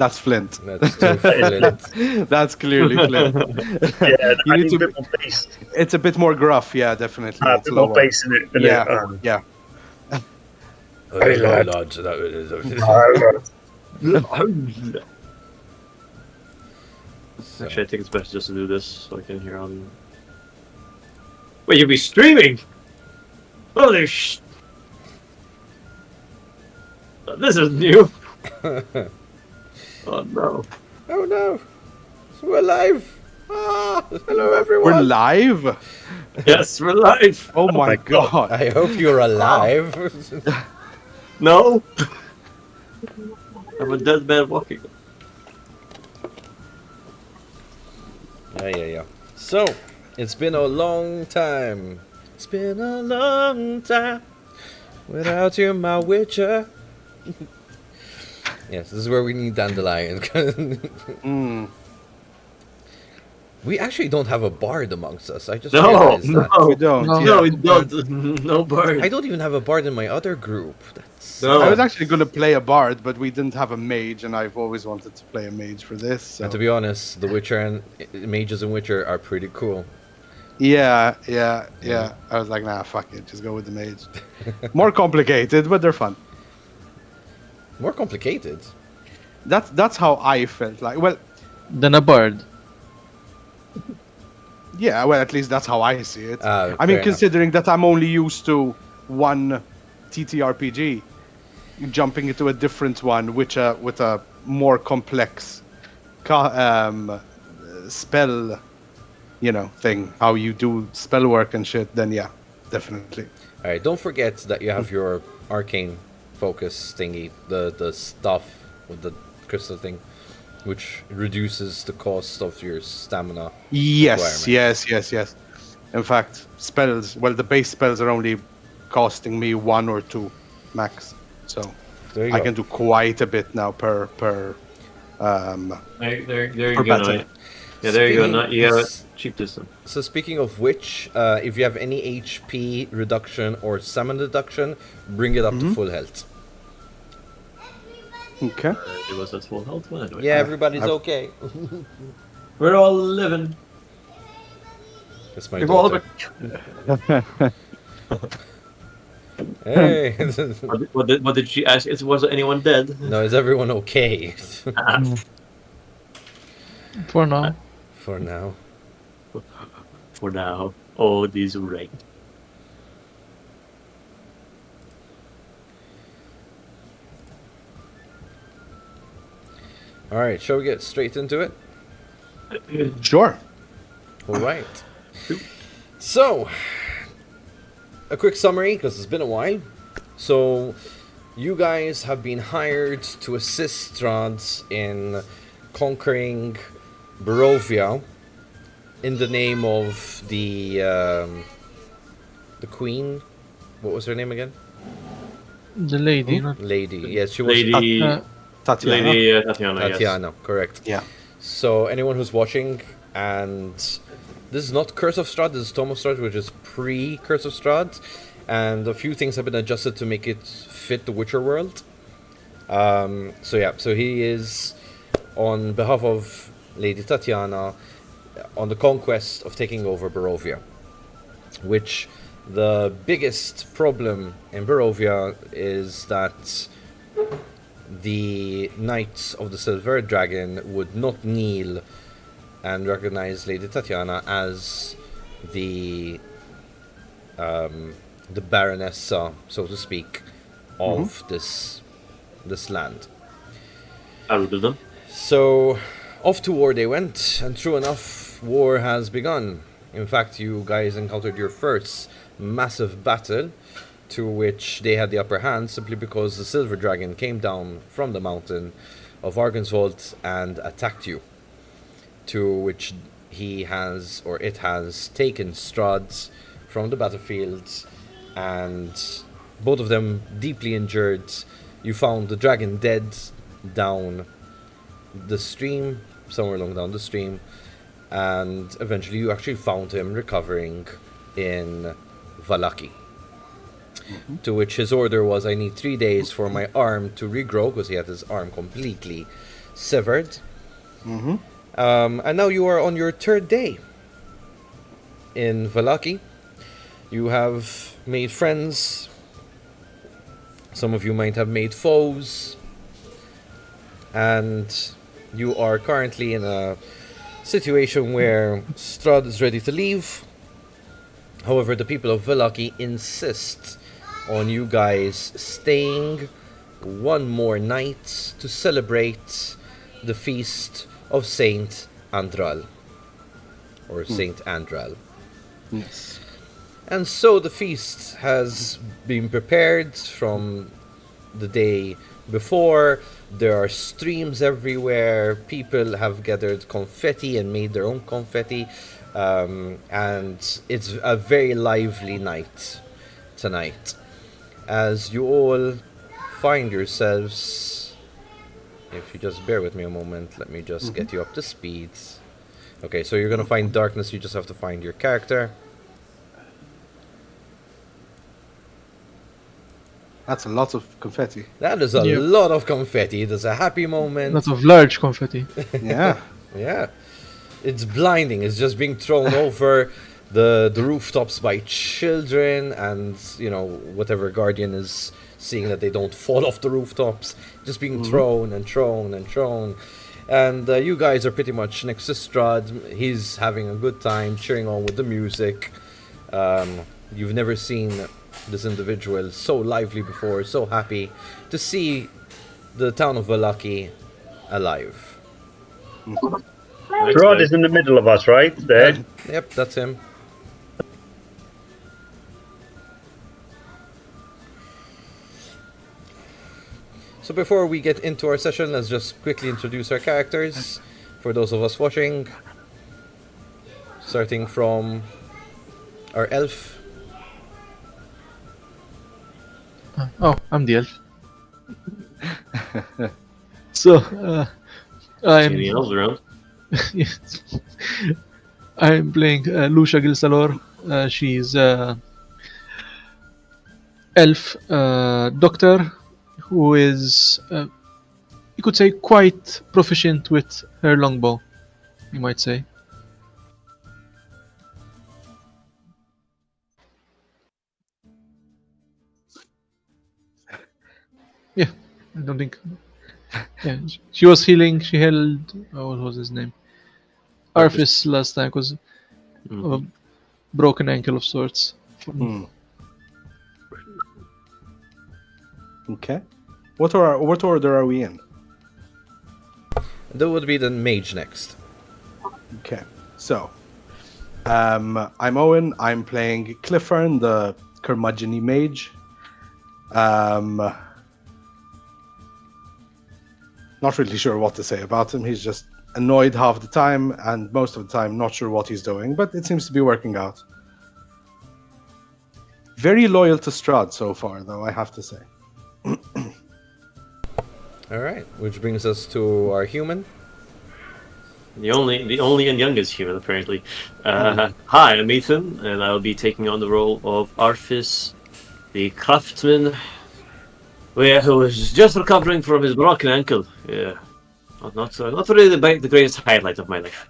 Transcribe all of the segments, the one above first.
That's Flint. That's too Flint. That's clearly Flint. Yeah, You I need need to. a bit more bass. It's a bit more gruff, yeah, definitely. A It's bit more lower. bass in it. Yeah, yeah. Hey, lad. Actually, I think it's best just to do this so I can hear on. Wait, you'll be streaming? Holy sh! This is new. Oh no! Oh no! We're live! Ah, hello everyone! We're live? Yes, we're live. Oh my god. I hope you're alive. No, I'm a dead man walking. Yeah. So, it's been a long time. It's been a long time without you, my witcher. Yes, this is where we need Dandelion. We actually don't have a bard amongst us. I just realized that. We don't. No, yeah. we don't. No bard. I don't even have a bard in my other group. That's No. I was actually going to play a bard, but we didn't have a mage, and I've always wanted to play a mage for this. So. And to be honest, the Witcher and mages in Witcher are pretty cool. Yeah. I was like, nah, fuck it, just go with the mage. More complicated, but they're fun. More complicated. That's how I felt like. Well, Than a bard. yeah, well, at least that's how I see it. I fair mean, enough. considering that I'm only used to one TTRPG, jumping into a different one, which with a more complex spell, thing, how you do spell work and shit, then yeah, definitely. All right, don't forget that you have your arcane focus thingy, the stuff with the crystal thing, which reduces the cost of your stamina. Yes. requirement. Yes. In fact, spells, well, the base spells are only costing me 1 or 2 max, so There you I go. can do quite a bit now per There you per go. battle. Now. Yeah, there you go. Speaking- Not, you have a cheap system. So speaking of which, if you have any HP reduction or summon reduction, bring it up to full health. Okay. It was at full health one anyway. Yeah, everybody's I've- okay. We're all living. That's my We've all daughter. been... Hey. What did she ask? Was anyone dead? No, is everyone okay? For now. For now. For now. Oh, these right. Alright, shall we get straight into it? Sure. Alright. So, a quick summary, because it's been a while. So, you guys have been hired to assist Strahd in conquering Barovia in the name of the queen. What was her name again? The lady, not Lady. Yes, she was Lady... Tatiana. Lady Tatiana, yes. Tatiana, correct. Yeah. So anyone who's watching, and this is not Curse of Strahd, this is Tome of Strahd, which is pre-Curse of Strahd, and a few things have been adjusted to make it fit the Witcher world. So he is on behalf of Lady Tatiana on the conquest of taking over Barovia, which the biggest problem in Barovia is that the Knights of the Silver Dragon would not kneel and recognize Lady Tatiana as the Baronessa, so to speak, of this land. I ruled them. So off to war they went, and true enough, war has begun. In fact, you guys encountered your first massive battle, to which they had the upper hand simply because the Silver Dragon came down from the mountain of Argensvold and attacked you. To which it has taken Strahd from the battlefield, and both of them deeply injured. You found the dragon dead down the stream, somewhere along down the stream, and eventually you actually found him recovering in Vallaki. To which his order was, I need 3 days for my arm to regrow, because he had his arm completely severed. Mm-hmm. And now you are on your third day in Vallaki. You have made friends. Some of you might have made foes. And you are currently in a situation where Strahd is ready to leave. However, the people of Vallaki insist on you guys staying one more night to celebrate the feast of Saint Andral. Or Saint Andral. Yes. And so the feast has been prepared from the day before. There are streams everywhere. People have gathered confetti and made their own confetti. And it's a very lively night tonight. As you all find yourselves... If you just bear with me a moment, let me just get you up to speed. Okay, so you're going to find darkness. You just have to find your character. That's a lot of confetti. That is a Yeah. lot of confetti. There's a happy moment. Lots of large confetti. Yeah. Yeah. It's blinding. It's just being thrown over the rooftops by children and, you know, whatever guardian is seeing that they don't fall off the rooftops. Just being thrown and thrown and thrown. And you guys are pretty much next to Strahd. He's having a good time, cheering on with the music. You've never seen this individual so lively before, so happy to see the town of Vallaki alive. Strahd is in the middle of us, right? There. Yep, that's him. So before we get into our session, let's just quickly introduce our characters for those of us watching. Starting from our elf. Oh, I'm the elf. So, I'm Any elves around? yes. I'm playing Lucia Gilsalor. She's elf doctor who is, you could say, quite proficient with her longbow, you might say. Yeah, I don't think. Yeah, she was healing. She held. What was his name? Arfis last time because of a broken ankle of sorts. Okay. What order are we in? That would be the mage next. Okay. So, I'm Owen. I'm playing Cliffern, the curmudgeon mage. Not really sure what to say about him. He's just annoyed half the time, and most of the time not sure what he's doing, but it seems to be working out. Very loyal to Strahd so far, though, I have to say. Alright, which brings us to our human. The only and youngest human, apparently. Hi, I'm Ethan, and I'll be taking on the role of Arfis, the craftsman, who was just recovering from his broken ankle. Yeah, not really the greatest highlight of my life.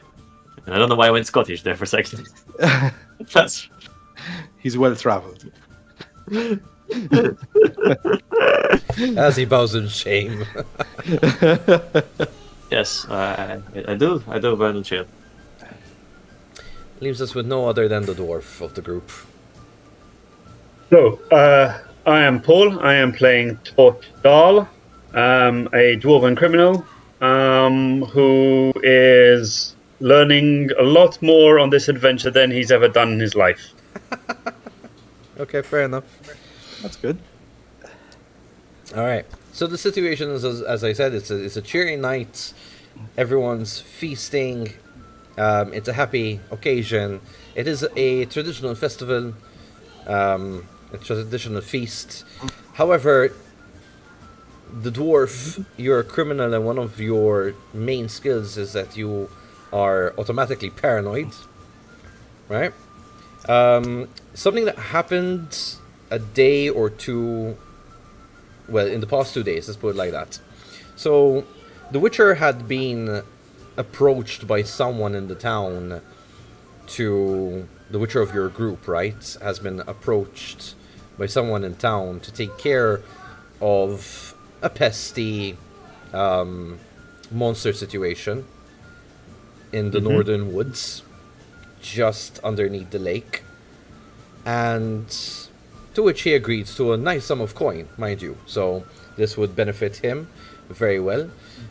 And I don't know why I went Scottish there for a second. That's He's well traveled. As he bows in shame. yes, I do abandon shame. Leaves us with no other than the dwarf of the group. So, I am Paul. I am playing Torch Dahl, a dwarven criminal who is learning a lot more on this adventure than he's ever done in his life. Okay, fair enough. That's good. All right. So the situation is, as I said, it's a cheery night. Everyone's feasting. It's a happy occasion. It is a traditional festival, a traditional feast. However, the dwarf, you're a criminal, and one of your main skills is that you are automatically paranoid, right? Something that happened a day or two, well, in the past 2 days, let's put it like that. So, The Witcher had been approached by someone in the town to. The Witcher of your group, right? Has been approached by someone in town to take care of a pesty monster situation in the northern woods, just underneath the lake. And to which he agreed to a nice sum of coin, mind you. So this would benefit him very well.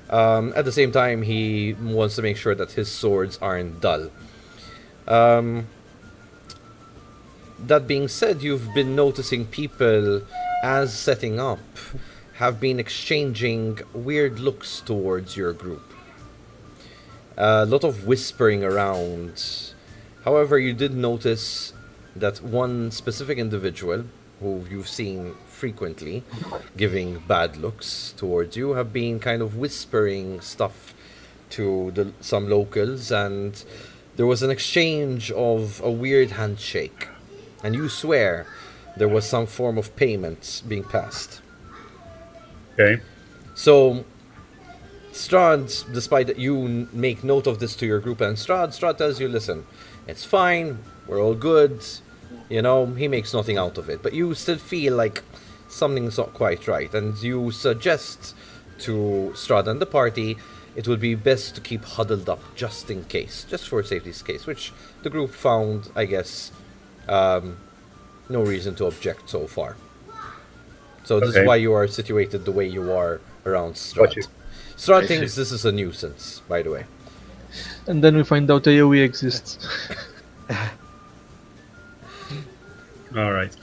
At the same time, he wants to make sure that his swords aren't dull. That being said, you've been noticing people, as setting up, have been exchanging weird looks towards your group. A lot of whispering around. However, you did notice that one specific individual, who you've seen frequently giving bad looks towards you, have been kind of whispering stuff to some locals, and there was an exchange of a weird handshake. And you swear there was some form of payment being passed. Okay. So, Strahd, despite that you make note of this to your group, and Strahd tells you, listen, it's fine, we're all good, you know, he makes nothing out of it. But you still feel like something's not quite right, and you suggest to Strahd and the party it would be best to keep huddled up just in case, just for safety's case, which the group found, I guess, no reason to object so far. So this is why you are situated the way you are around Strahd. Strahd thinks this is a nuisance, by the way. And then we find out AoE exists. All right.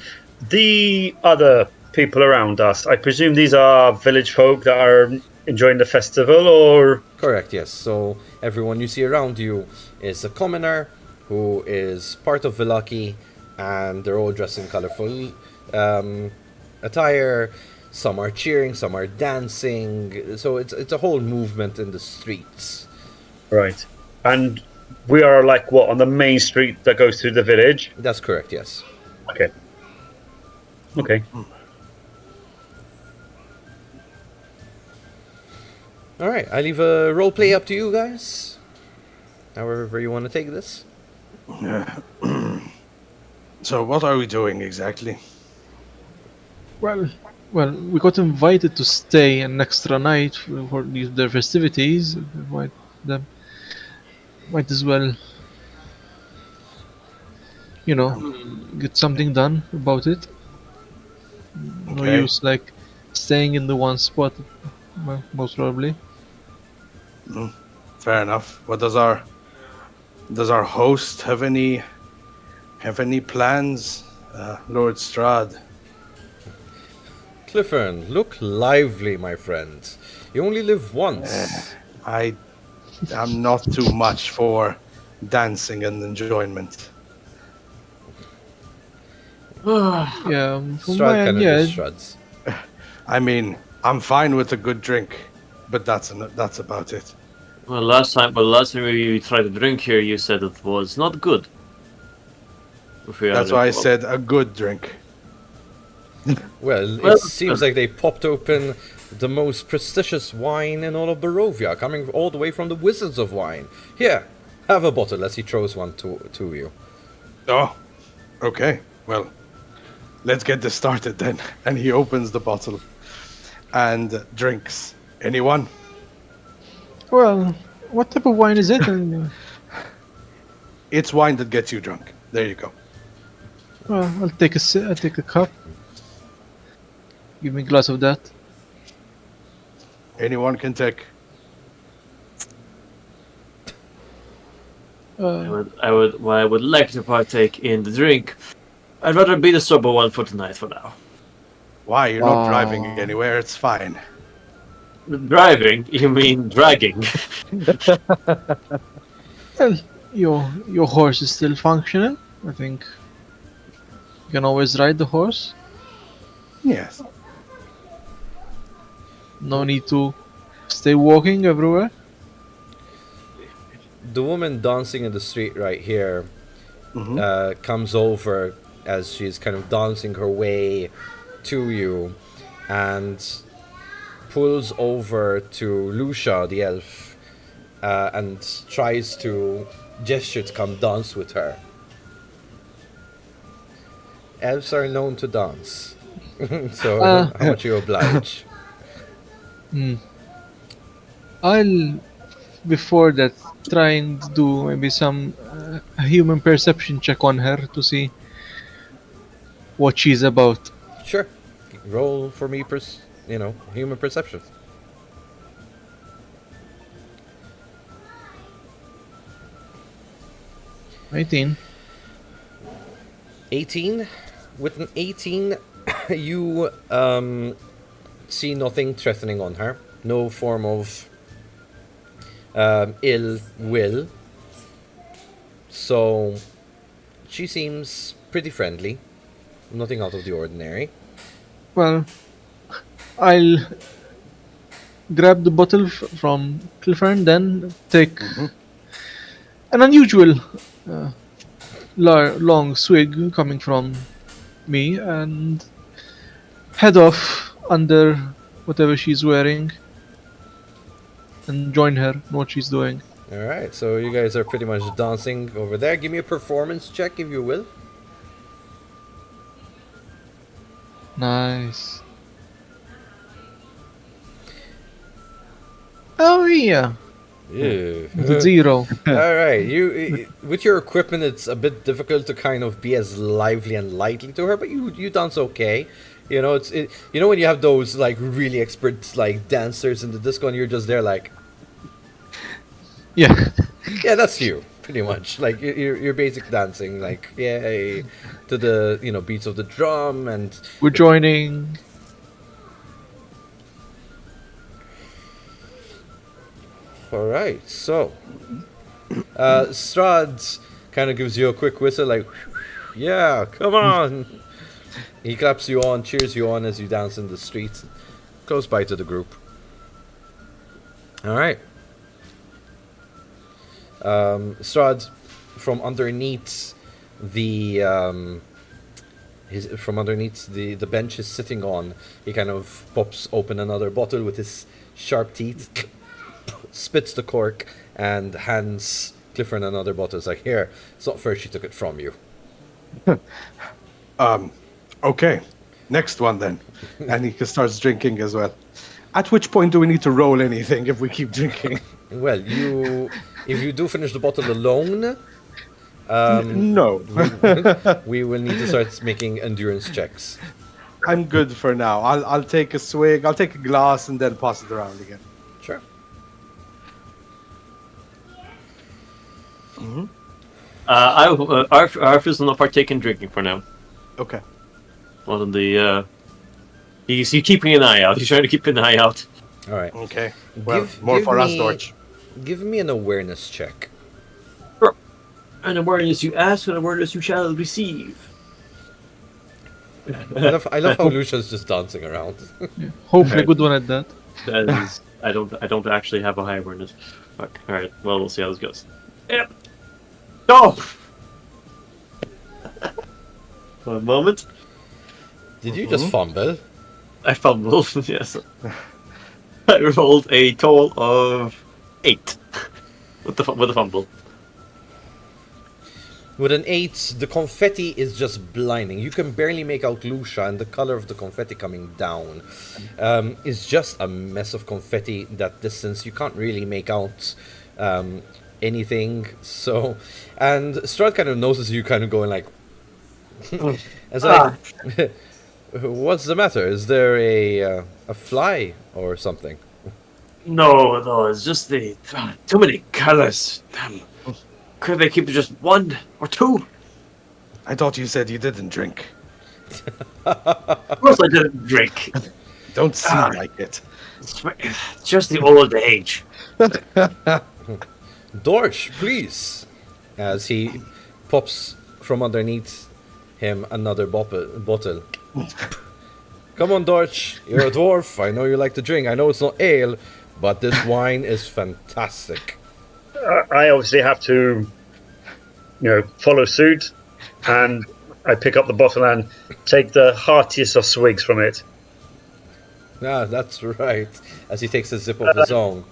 The other people around us, I presume these are village folk that are enjoying the festival, or? Correct, yes. So everyone you see around you is a commoner who is part of Vallaki, and they're all dressed in colorful attire. Some are cheering, some are dancing. So it's a whole movement in the streets. Right. And we are like what, on the main street that goes through the village? That's correct, yes. Okay. Okay. All right, I leave a role play up to you guys. However you want to take this. So what are we doing exactly? Well, we got invited to stay an extra night for their festivities. Might as well, get something done about it. No Okay. use like staying in the one spot, most probably. Fair enough. What does our host have any plans, Lord Strahd? Clifford, look lively, my friend. You only live once. I am not too much for dancing and enjoyment. Yeah, from Strahd my kind end, of yeah. just shrugs. I mean, I'm fine with a good drink, but that's about it. Well, last time you tried to drink here, you said it was not good. That's why I said a good drink. Well, it seems like they popped open the most prestigious wine in all of Barovia, coming all the way from the Wizards of Wine. Here, have a bottle as he throws one to you. Oh, okay. Well, let's get this started then. And he opens the bottle and drinks. Anyone? Well, what type of wine is it? And, It's wine that gets you drunk. There you go. well, I'll take a cup. Give me a glass of that. Anyone can take. I would like to partake in the drink. I'd rather be the sober one for tonight for now. Why? You're not driving anywhere. It's fine. Driving? You mean dragging? Well, your horse is still functioning. I think you can always ride the horse. Yes. No need to stay walking everywhere. The woman dancing in the street right here comes over as she's kind of dancing her way to you and pulls over to Lucia, the elf, and tries to gesture to come dance with her. Elves are known to dance, so how much you oblige? I'll, before that, try and do maybe some human perception check on her to see what she's about. Sure, roll for me, human perception. 18. 18. With an 18, you see nothing threatening on her. No form of ill will. So she seems pretty friendly. Nothing out of the ordinary. Well, I'll grab the bottle from Clifford, then take an unusual long swig coming from me and head off under whatever she's wearing and join her in what she's doing. Alright, so you guys are pretty much dancing over there. Give me a performance check if you will. Nice. Oh yeah. Ew. 0. Alright, you with your equipment it's a bit difficult to kind of be as lively and lightly to her, but you dance okay. You know, you know when you have those like really expert like dancers in the disco and you're just there like Yeah. yeah, that's you pretty much. Like your basic dancing like yay to the beats of the drum and We're joining. alright, so Strahd kind of gives you a quick whistle like yeah, come on. He claps you on, cheers you on as you dance in the streets. Close by to the group. Alright. Strahd, from underneath the the bench is sitting on, he kind of pops open another bottle with his sharp teeth, spits the cork, and hands Clifford another bottle. It's like, here, it's not fair she took it from you. Okay, next one then. And he starts drinking as well. At which point do we need to roll anything if we keep drinking? Well, if you do finish the bottle alone, No. we will need to start making endurance checks. I'm good for now. I'll take a swig, I'll take a glass and then pass it around again. Sure. Arthur's will not partake in drinking for now. Okay. One of the he's keeping an eye out. He's trying to keep an eye out. All right. Okay. Well, more for us, Dorch. Give me an awareness check. An awareness you ask, an awareness you shall receive. I love how Lucia's just dancing around. Hopefully, a good one at that. That is, I don't actually have a high awareness. Fuck. All right. Well, we'll see how this goes. Yep. Go. One moment. Did you just fumble? I fumbled. Yes. I rolled a total of 8 with the fumble. With an 8, the confetti is just blinding. You can barely make out Lucia, and the color of the confetti coming down is just a mess of confetti. That distance, you can't really make out anything. So, and Strahd kind of notices you kind of going like, it's like, what's the matter? Is there a fly or something? No, it's just too many colors. Could they keep just 1 or 2? I thought you said you didn't drink. Of course I didn't drink. Don't seem like it. It's just the old age. Dorch, please. As he pops from underneath him another bottle. Come on, Dorch. You're a dwarf. I know you like to drink. I know it's not ale, but this wine is fantastic. I obviously have to, follow suit, and I pick up the bottle and take the heartiest of swigs from it. Ah, that's right. As he takes a sip of his own.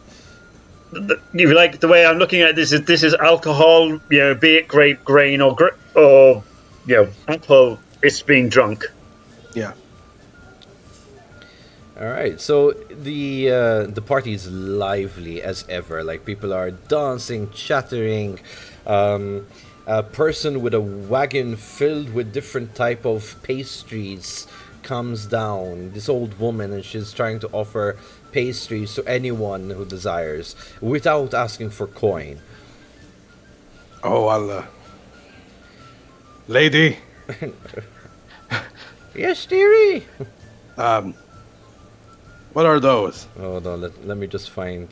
You like the way I'm looking at this is alcohol, be it grape, grain, or apple. It's being drunk. Yeah. All right, so the party is lively as ever. Like people are dancing, chattering. A person with a wagon filled with different type of pastries comes down. This old woman, and she's trying to offer pastries to anyone who desires without asking for coin. Oh, lady. Yes, dearie. What are those? Hold on, let me just find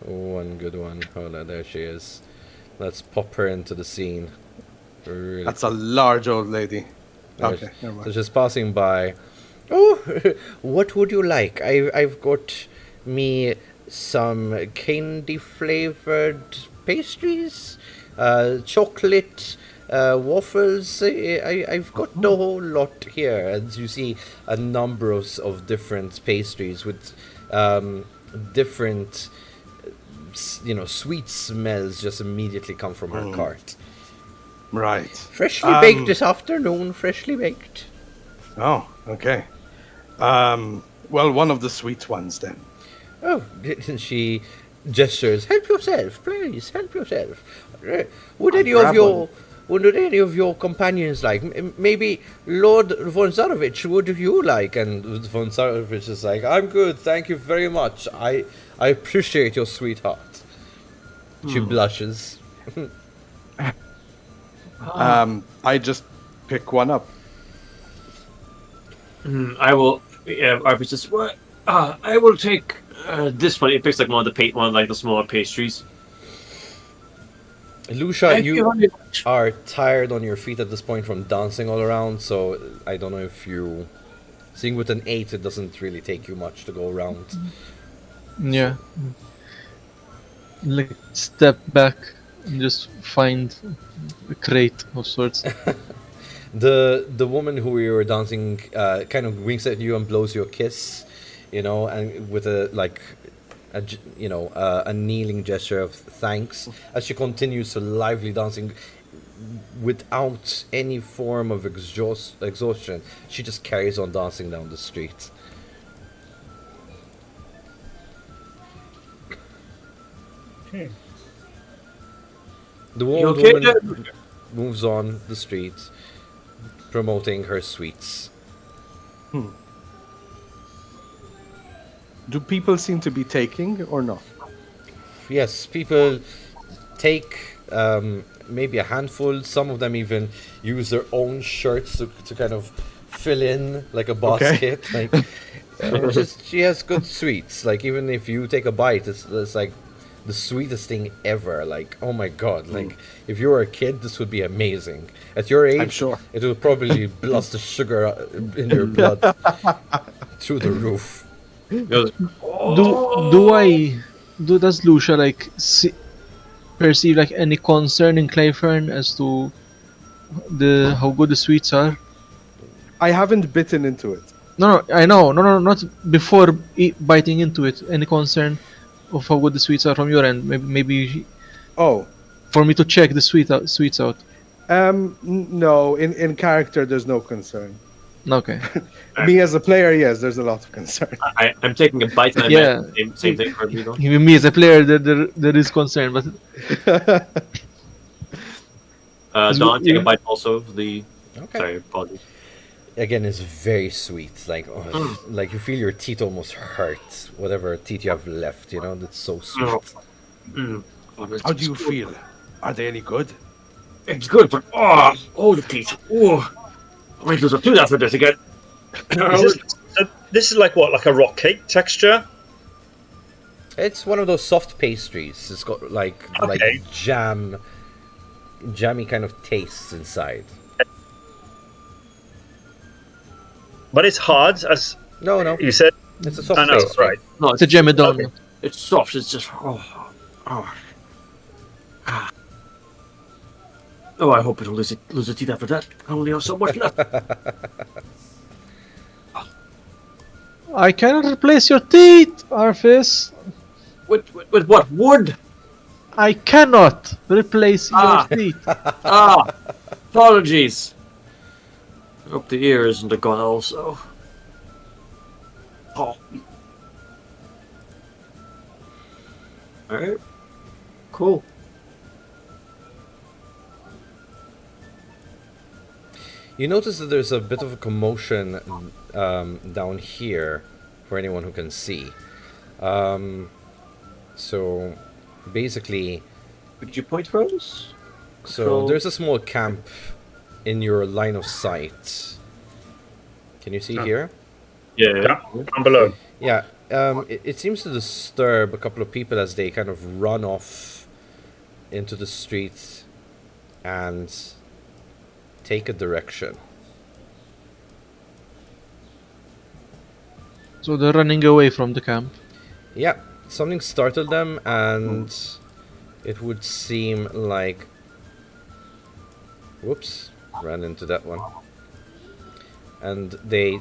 one good one. Hold on, there she is. Let's pop her into the scene. Really That's a large old lady. There Okay, never So mind. just passing by. Oh, what would you like? I've got me some candy flavored pastries, chocolate, waffles. I've got the whole lot here. As you see, a number of different pastries with different, sweet smells just immediately come from her cart. Right. Freshly baked this afternoon. Freshly baked. Oh, okay. Well, one of the sweet ones then. Oh, she gestures. Help yourself, please. Help yourself. Would I'll any of grab your would any of your companions like? Maybe Lord von Zarovich? Would you like? And von Zarovich is like, I'm good, thank you very much. I appreciate your sweetheart. She blushes. I just pick one up. I will. Yeah, Arthur says, "What? I will take this one." It picks like one like the smaller pastries. Lucia, Thank you very much. are tired on your feet at this point from dancing all around, so I don't know if you. Seeing with an 8, it doesn't really take you much to go around. Yeah. Like step back and just find a crate of sorts. The woman who we were dancing kind of winks at you and blows you a kiss, and with a kneeling gesture of thanks as she continues to lively dancing without any form of exhaustion. She just carries on dancing down the street. Okay. The You old okay woman there? moves on the street, promoting her sweets. Do people seem to be taking or not? Yes, people take maybe a handful. Some of them even use their own shirts to kind of fill in like a basket. Like, she has good sweets. Like even if you take a bite, it's like the sweetest thing ever. Like, oh my god! Like if you were a kid, this would be amazing. At your age, I'm sure. it would probably blast the sugar in your blood through the roof. Goes, Does Lucia perceive like any concern in Clayfern as to how good the sweets are? I haven't bitten into it. No, I know. No, not before biting into it. Any concern of how good the sweets are from your end? Maybe Oh, for me to check the sweets out. no. In character, there's no concern. Okay. Me as a player, yes, there's a lot of concern. I'm taking a bite and I Yeah. imagine same thing for me though. Even me as a player, there is concern, but Don, take a bite also of the. Okay. Sorry, apologies. Again, it's very sweet. Like, like you feel your teeth almost hurt. Whatever teeth you have left, it's so sweet. How do you feel? Are they any good? It's good, but the teeth. Oh, I might lose a tooth after this again. This is like what, like a rock cake texture? It's one of those soft pastries. It's got like Okay. jammy kind of tastes inside. But it's hard, as No, you said. it's a soft I know, pastry. right? No, it's a gemidon. Okay. It's soft. It's just Oh, I hope I don't lose a teeth after that. I only have so much left. I cannot replace your teeth, Arfis. With what? Wood? I cannot replace your Ah. teeth. Apologies. I hope the ear isn't a gun also. Oh. Alright. Cool. You notice that there's a bit of a commotion down here for anyone who can see. So basically, Could you point for us? so there's a small camp in your line of sight. Can you see here? Yeah. Down below. Yeah. It seems to disturb a couple of people as they kind of run off into the street and take a direction. So they're running away from the camp. Yeah, something startled them, and it would seem like. Whoops, ran into that one. And they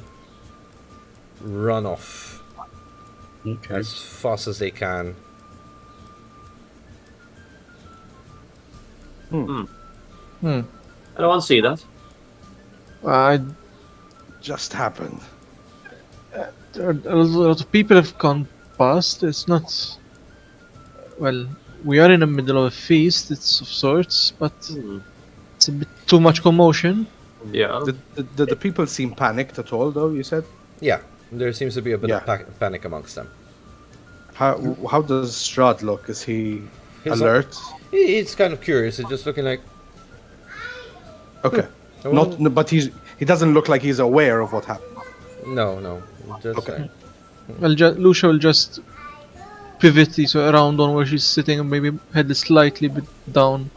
run off Okay. as fast as they can. Hmm. I don't want to see that. I Just happened. a lot of people have gone past. It's not. Well, we are in the middle of a feast. It's of sorts, but it's a bit too much commotion. Yeah. Did the people seem panicked at all, though, you said? Yeah, there seems to be a bit of Yeah. panic amongst them. How does Strahd look? Is he He's alert? He's kind of curious. He's just looking like. Okay. Oh, Not, no, but he doesn't look like he's aware of what happened. No. Just Okay. Well, Lucia will just pivot so around on where she's sitting and maybe head slightly bit down,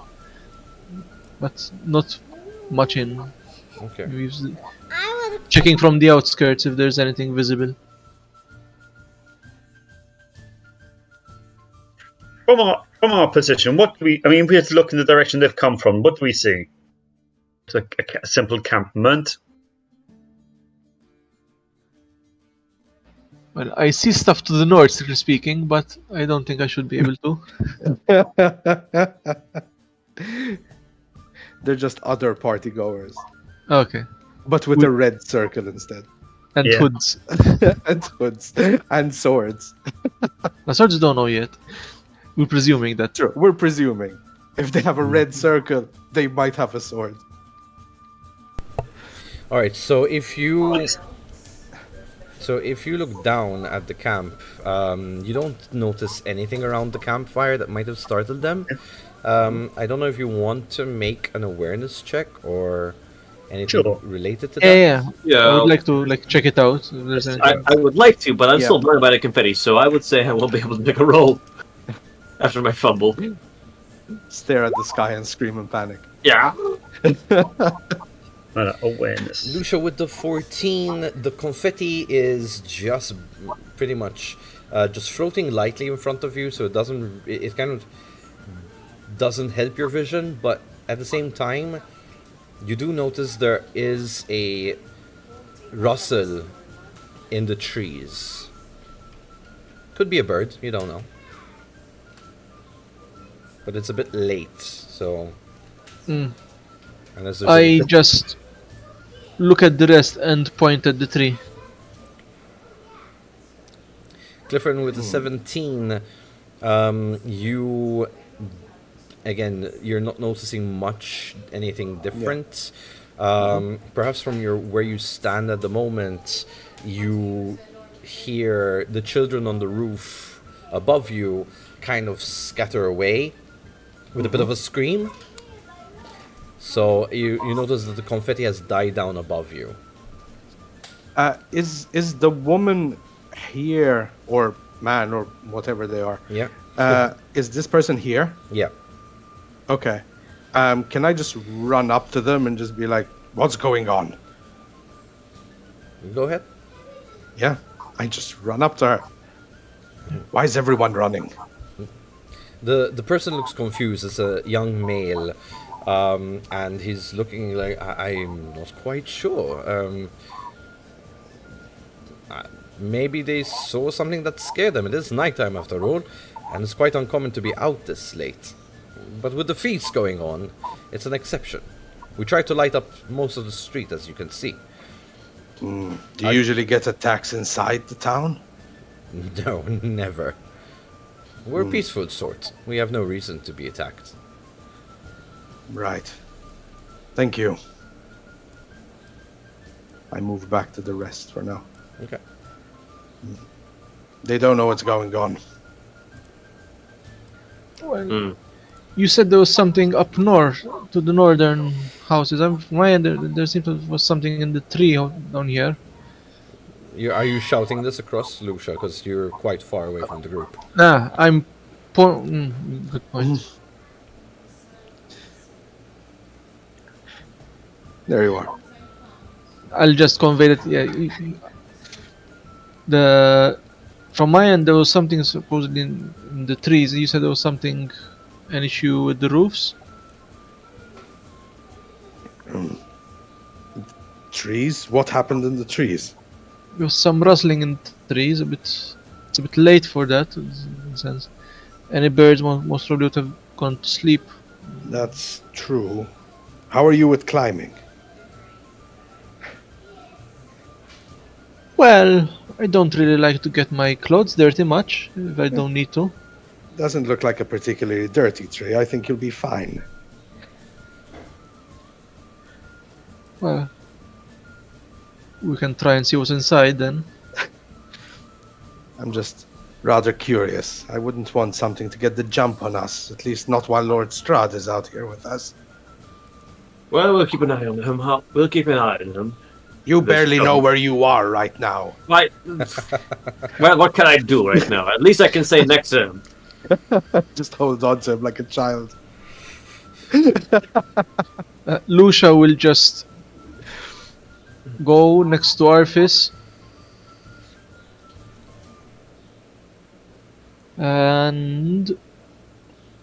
but not much in. Okay. Maybe checking from the outskirts if there's anything visible. From our position, what do we? I mean, we have to look in the direction they've come from. What do we see? It's a simple campment. Well, I see stuff to the north, strictly speaking, but I don't think I should be able to. They're just other party goers, Okay. but with a red circle instead, And Yeah. hoods. and hoods and swords. The swords don't know yet. We're presuming that. Sure, we're presuming if they have a red circle, they might have a sword. All right. So if you look down at the camp, you don't notice anything around the campfire that might have startled them. I don't know if you want to make an awareness check or anything Sure. related to Yeah, that. yeah. Yeah. I would like to check it out. If there's anything. I would like to, but I'm Yeah. still blinded by the confetti, so I would say I won't be able to make a roll after my fumble. Stare at the sky and scream in panic. Yeah. Awareness. Lucia, with the 14, the confetti is just pretty much just floating lightly in front of you, so it kind of doesn't help your vision, but at the same time, you do notice there is a rustle in the trees. Could be a bird, you don't know. But it's a bit late, so. Unless there's I any- just look at the rest and point at the tree. Clifford with the 17, you again, you're not noticing much anything different. Perhaps from where you stand at the moment, you hear the children on the roof above you kind of scatter away with a bit of a scream. So you notice that the confetti has died down above you. Is the woman here, or man, or whatever they are? Yeah. Is this person here? Yeah. Okay. Can I just run up to them and just be like, "What's going on?" Go ahead. Yeah. I just run up to her. Why is everyone running? The person looks confused. It's a young male, and he's looking like I'm not quite sure. Maybe they saw something that scared them. It is nighttime after all, and it's quite uncommon to be out this late. But with the feast going on, it's an exception. We try to light up most of the street, as you can see. Do you usually get attacks inside the town? No, never. We're a peaceful sort. We have no reason to be attacked. Right. Thank you. I move back to the rest for now. Okay. They don't know what's going on. Well, you said there was something up north, to the northern houses. From my end, there seems to was something in the tree down here. Are you shouting this across, Lucia? Because you're quite far away from the group. I'm... good point. There you are. I'll just convey that, yeah. From my end, there was something supposedly in the trees. You said there was something, an issue with the roofs? Trees? What happened in the trees? There was some rustling in the trees, it's a bit late for that, in a sense. Any birds most probably would have gone to sleep. That's true. How are you with climbing? Well, I don't really like to get my clothes dirty much, if I don't need to. Doesn't look like a particularly dirty tree. I think you'll be fine. Well, we can try and see what's inside then. I'm just rather curious. I wouldn't want something to get the jump on us, at least not while Lord Strahd is out here with us. Well, we'll keep an eye on him. We'll keep an eye on him. You barely know where you are right now. Right. Well, what can I do right now? At least I can say next to him. Just hold on to him like a child. Lucia will just go next to Arfis. And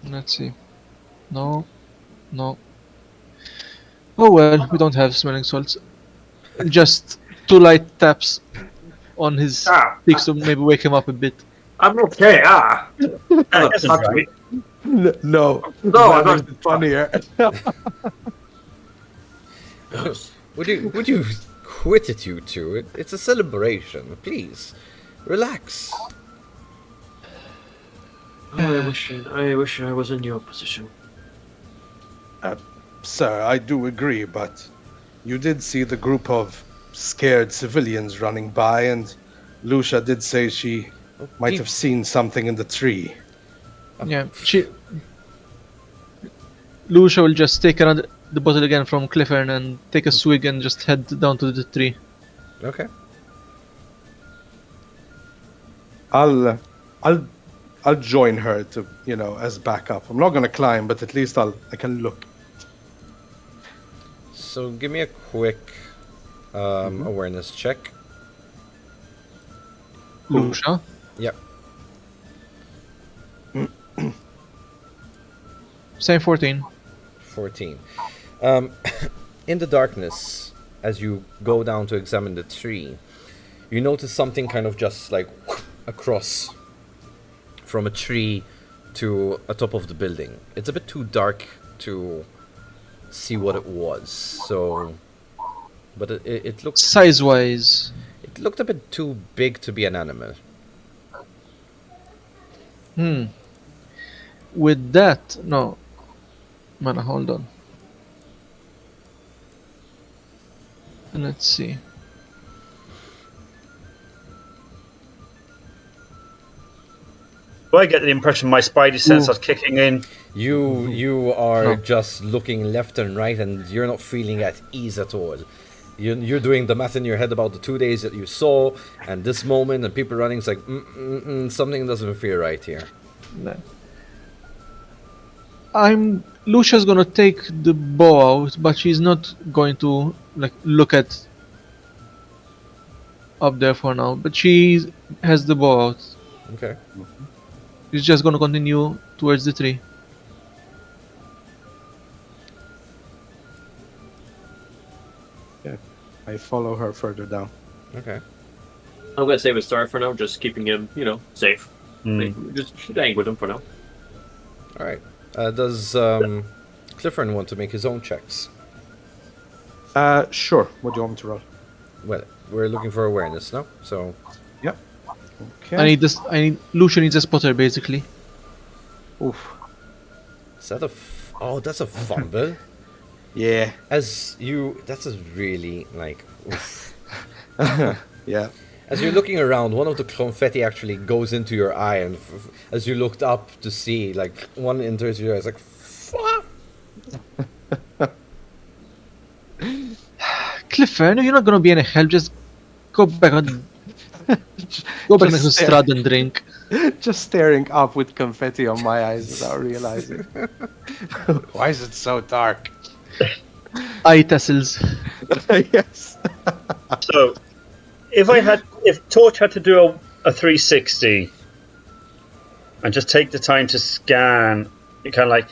let's see. No. Oh well, we don't have smelling salts. Just 2 light taps on his cheeks to maybe wake him up a bit. I'm okay. That's right. No, I'm not funnier. Would you quit it, you two? It's a celebration. Please, relax. I wish I was in your position. Sir, I do agree, but you did see the group of scared civilians running by, and Lucia did say she might have seen something in the tree. Yeah, Lucia will just take around the bottle again from Clifford and take a swig and just head down to the tree. Okay. I'll join her to, as backup. I'm not gonna climb, but at least I can look. So give me a quick awareness check. Lucia? Yep. Same 14. 14. In the darkness, as you go down to examine the tree, you notice something kind of just like across from a tree to a top of the building. It's a bit too dark to see what it was, so... But it looked... Size-wise. It looked a bit too big to be an animal. With that, no. Man, hold on. Let's see. Do I get the impression my spidey sense is kicking in? You are No. just looking left and right, and you're not feeling at ease at all. You're doing the math in your head about the 2 days that you saw, and this moment, and people running. It's like something doesn't feel right here. No. Lucia's gonna take the bow out, but she's not going to look at up there for now. But she has the bow out. Okay. She's just gonna continue towards the tree. I follow her further down. Okay. I'm gonna save a star for now, just keeping him, safe. Mm. Just staying with him for now. All right. Does Clifford want to make his own checks? Sure. What do you want me to roll? Well, we're looking for awareness, no? So Yep. Okay. I need this. Lucia needs a spotter, basically. Oof. is that oh, that's a fumble. Yeah. That's a really like. Oof. Yeah. As you're looking around, one of the confetti actually goes into your eye, and as you looked up to see, like one enters your eye, it's like, fuck. Clifford, you're not gonna be any help. Just go back on. Go back next to Strahd and drink. Just staring up with confetti on my eyes without realizing. Why is it so dark? Eye tassels. Yes. So, if Torch had to do a 360 and just take the time to scan, you kind of like,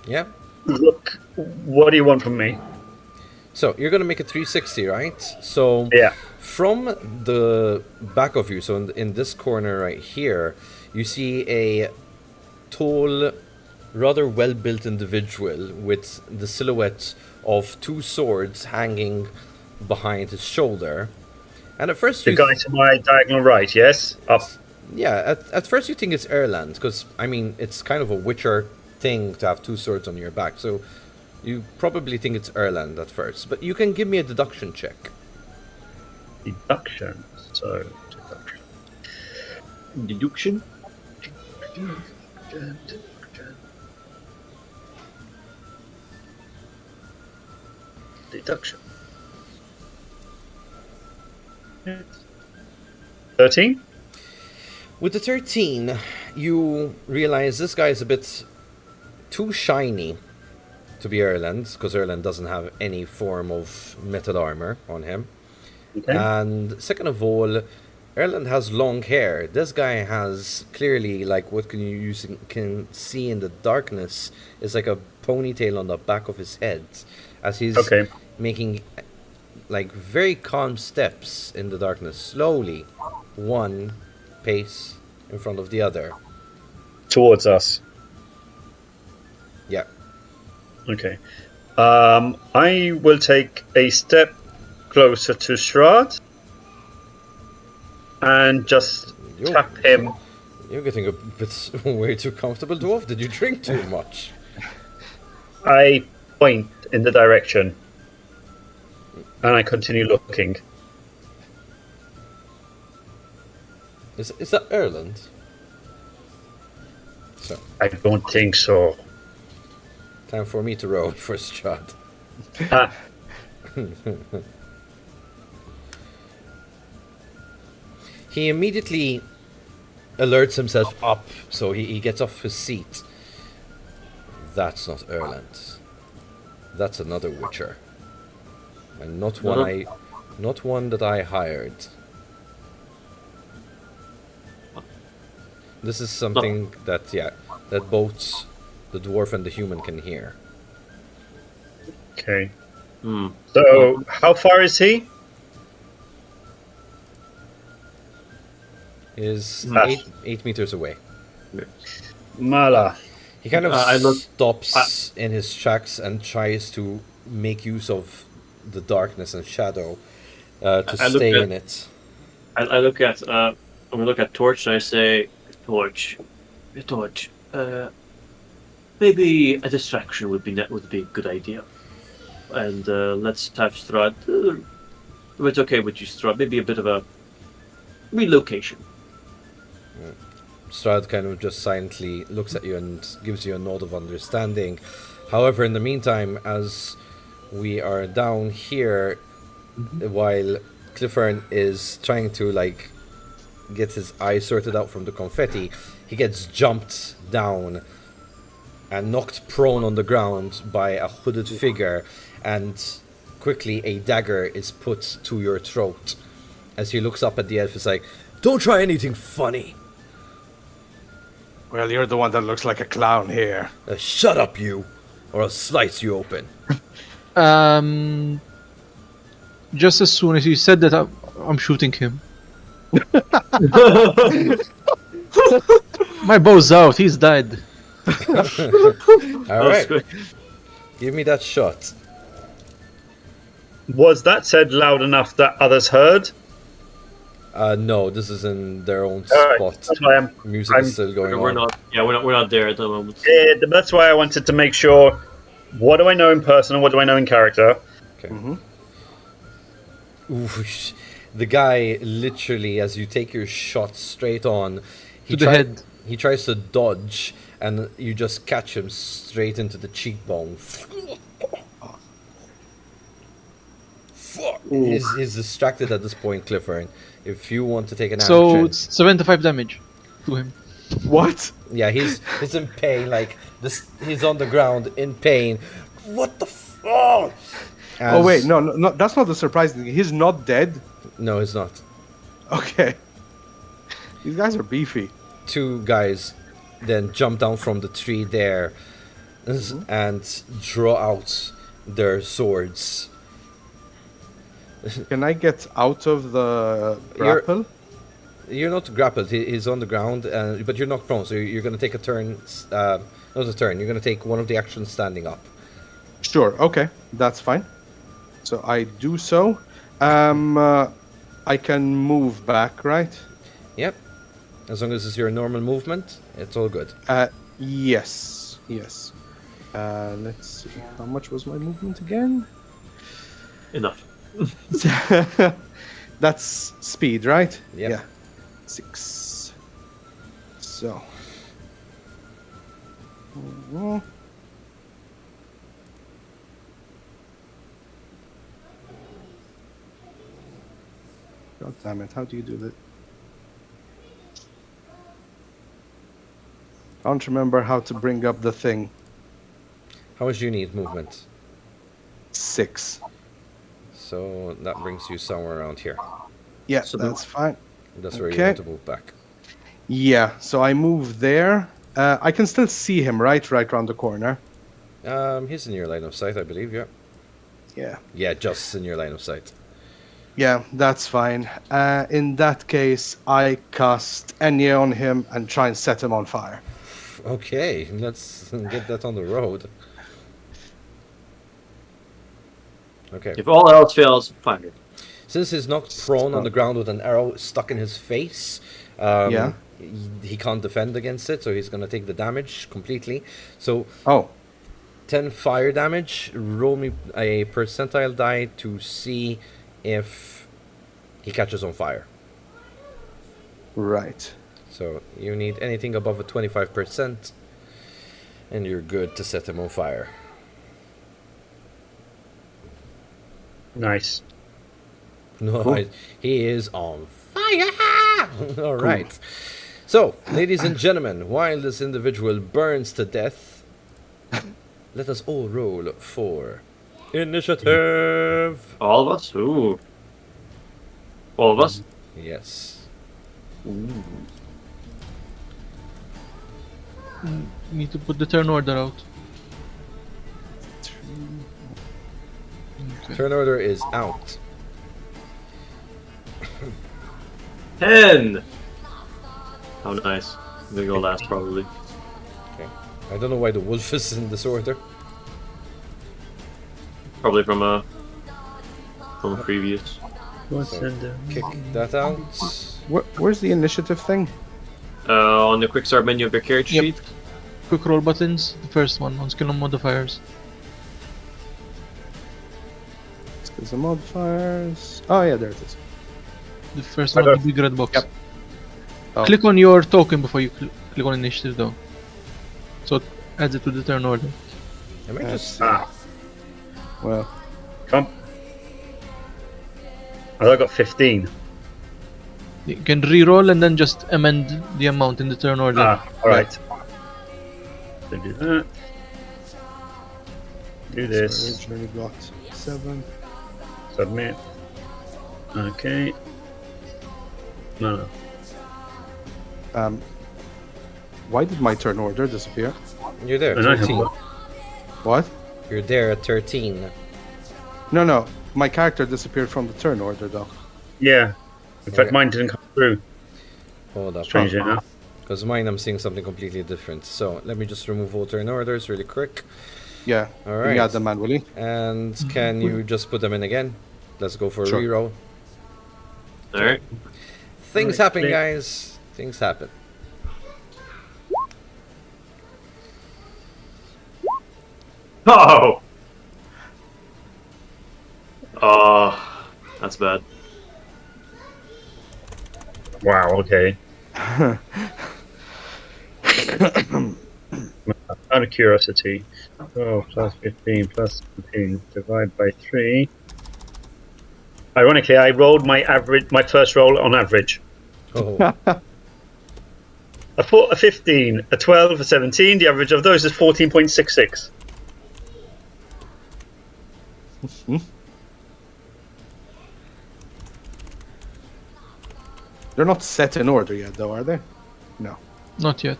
Yeah. look, what do you want from me? So you're gonna make a 360, right? So Yeah. from the back of you, so in this corner right here, you see a tall, rather well-built individual with the silhouette of two swords hanging behind his shoulder. And at first The you guy to my diagonal right, yes? Up. yeah, at first you think it's Erland, because I mean it's kind of a Witcher thing to have two swords on your back, so you probably think it's Erland at first. But you can give me a deduction check. Deduction. So, deduction. Deduction? Deduction. 13? With the 13, you realize this guy is a bit too shiny to be Erland, because Erland doesn't have any form of metal armor on him. Okay. And second of all, Erland has long hair. This guy has clearly, like what can see in the darkness, is like a ponytail on the back of his head, as he's Okay. making like very calm steps in the darkness, slowly, one pace in front of the other. Towards us. Yeah. Okay. I will take a step closer to Strahd and just You're- tap him. You're getting a bit way too comfortable, dwarf. Did you drink too much? I point in the direction and I continue looking. Is that Erland? So, I don't think so. time for me to roll for Strahd. Ah, He immediately alerts himself up, so he gets off his seat. That's not Erland. That's another Witcher, and not one that I hired. This is something that both the dwarf and the human can hear. okay. Hmm. So, how far is he? Is Ah. 8 meters away. Mala. He kind of I look- stops in his tracks and tries to make use of the darkness and shadow to I look stay at- in it. I look at I'm gonna look at Torch and I say, Torch, maybe a distraction would be a good idea, and let's have Strahd. If it's okay with you, Strahd, maybe a bit of a relocation. Strahd kind of just silently looks at you and gives you a nod of understanding. However, in the meantime, as we are down here, while Clifford is trying to like get his eyes sorted out from the confetti, he gets jumped down and knocked prone on the ground by a hooded figure, and quickly a dagger is put to your throat. As he looks up at the elf, it's like, "Don't try anything funny." Well, you're the one that looks like a clown here. Shut up, you, or I'll slice you open. Just as soon as you said that, I'm shooting him. My bow's out. He's died. All That's right, good. give me that shot. Was that said loud enough that others heard? No, this is in their own Alright, spot. that's why Music is still going We're on. not. Yeah, we're not there at the moment. That's why I wanted to make sure. What do I know in person and what do I know in character? Okay. Mhm. Oof. The guy literally, as you take your shot straight on, To the head. He tries to dodge, and you just catch him straight into the cheekbone. Fuck! He's distracted at this point, Clifford. If you want to take an So action, it's 75 damage to him. What? yeah, he's in pain. Like this, he's on the ground in pain. What the fuck? Oh wait, no, that's not the surprising thing. He's not dead. No, he's not. Okay. These guys are beefy. Two guys then jump down from the tree there and draw out their swords. Can I get out of the You're- grapple? You're not grappled. He's on the ground, but you're not prone. So you're going to take a turn. Not a turn. You're going to take one of the actions standing up. Sure. Okay, that's fine. So I do so. I can move back, right? Yep. As long as it's your normal movement, it's all good. Yes. Let's see. How much was my movement again? Enough. That's speed, right? Yep. Yeah. 6. So. Mhm. God damn it, how do you do that? I don't remember how to bring up the thing. How much do you need movement? 6. So that brings you somewhere around here. Yeah, So that's fine. That's where you Okay. want to move back. Yeah, so I move there. I can still see him, right around the corner. He's in your line of sight, I believe. Yeah. Yeah. Yeah, just in your line of sight. Yeah, that's fine. In that case, I cast Enya on him and try and set him on fire. Okay, let's get that on the road. Okay. If all else fails, fire. Since he's knocked prone on the ground with an arrow stuck in his face, Yeah. he can't defend against it, so he's gonna take the damage completely. So Oh, 10 fire damage. Roll me a percentile die to see if he catches on fire. right. So you need anything above a 25%, and you're good to set him on fire. Nice. No, Cool. he is on fire. All right. So, ladies and gentlemen, while this individual burns to death, let us all roll for initiative. All of us? Ooh. All of us? Yes. Need to put the turn order out. Okay. Turn order is out. 10! How nice. I'm gonna go last, probably. Okay. I don't know why the wolf is in this order. Probably from a previous. So, kick that out. Where's the initiative thing? On the quick start menu of your character Yep. sheet. Quick roll buttons. The first one on skill and modifiers. Skills and modifiers. Oh yeah, there it is. The first I one, the got- big red box. Yep. Oh. Click on your token before you click on initiative though. So it adds it to the turn order. I might just. Well, Come. I got 15. You can re-roll and then just amend the amount in the turn order. Alright. So do that. Do so this. originally got 7. Submit. Okay. No. Why did my turn order disappear? You're there, And I have 13. one. What? You're there at 13. No, my character disappeared from the turn order though. Yeah. In fact, Okay. mine didn't come through. Hold up. Strangely enough. Because mine, I'm seeing something completely different. So let me just remove all turn orders really quick. Yeah. All Can you right. add them manually? And can you just put them in again? Let's go for a Sure. reroll. All right. Things Right, happen, clear. guys. Things happen. Oh. Oh, that's bad. Wow, okay. Out of curiosity, 12 plus 15 plus 17 divide by 3. Ironically, I rolled my first roll on average. Oh, A 15, a 12, a 17. The average of those is 14.66. They're not set in order yet, though, are they? No. Not yet.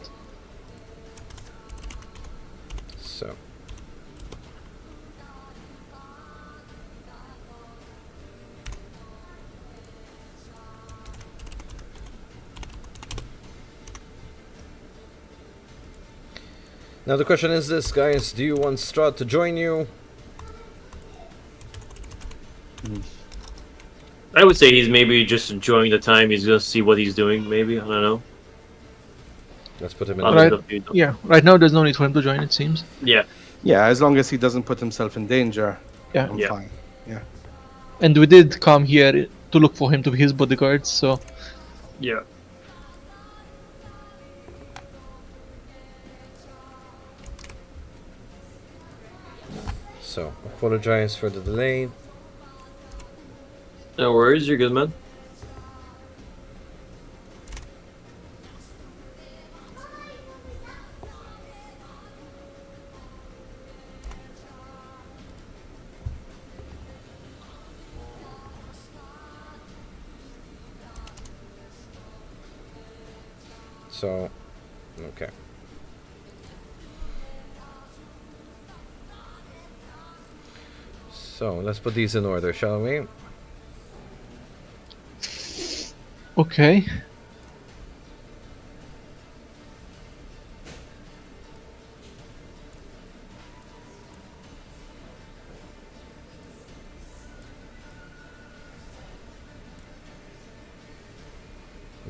so. Now the question is this, guys. Do you want Strahd to join you? I would say he's maybe just enjoying the time. He's gonna see what he's doing. Maybe, I don't know. Let's put him in. Others Right. up to you, though. Yeah, right now there's no need for him to join, it seems. Yeah. Yeah, as long as he doesn't put himself in danger, Yeah. I'm Yeah. fine. Yeah. And we did come here to look for him to be his bodyguards, so Yeah. So, apologize for the delay. No worries. You're good, man. So, okay. So, let's put these in order, shall we? okay.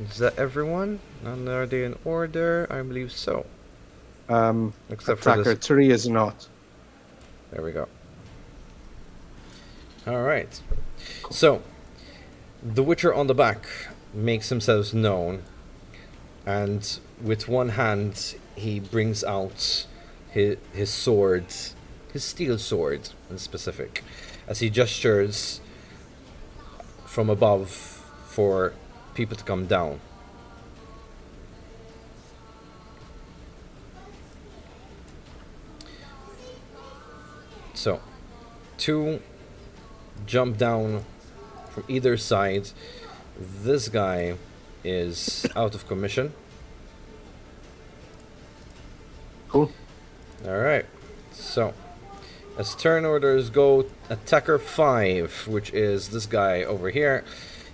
Is that everyone? And are they in order? I believe so. Except for Attacker this. 3 is not. There we go. Alright. So, the Witcher on the back makes himself known, and with one hand he brings out his sword, his steel sword in specific, as he gestures from above for people to come down. So, two jump down from either side. This guy is out of commission. Cool. Alright, so as turn orders go, attacker 5, which is this guy over here,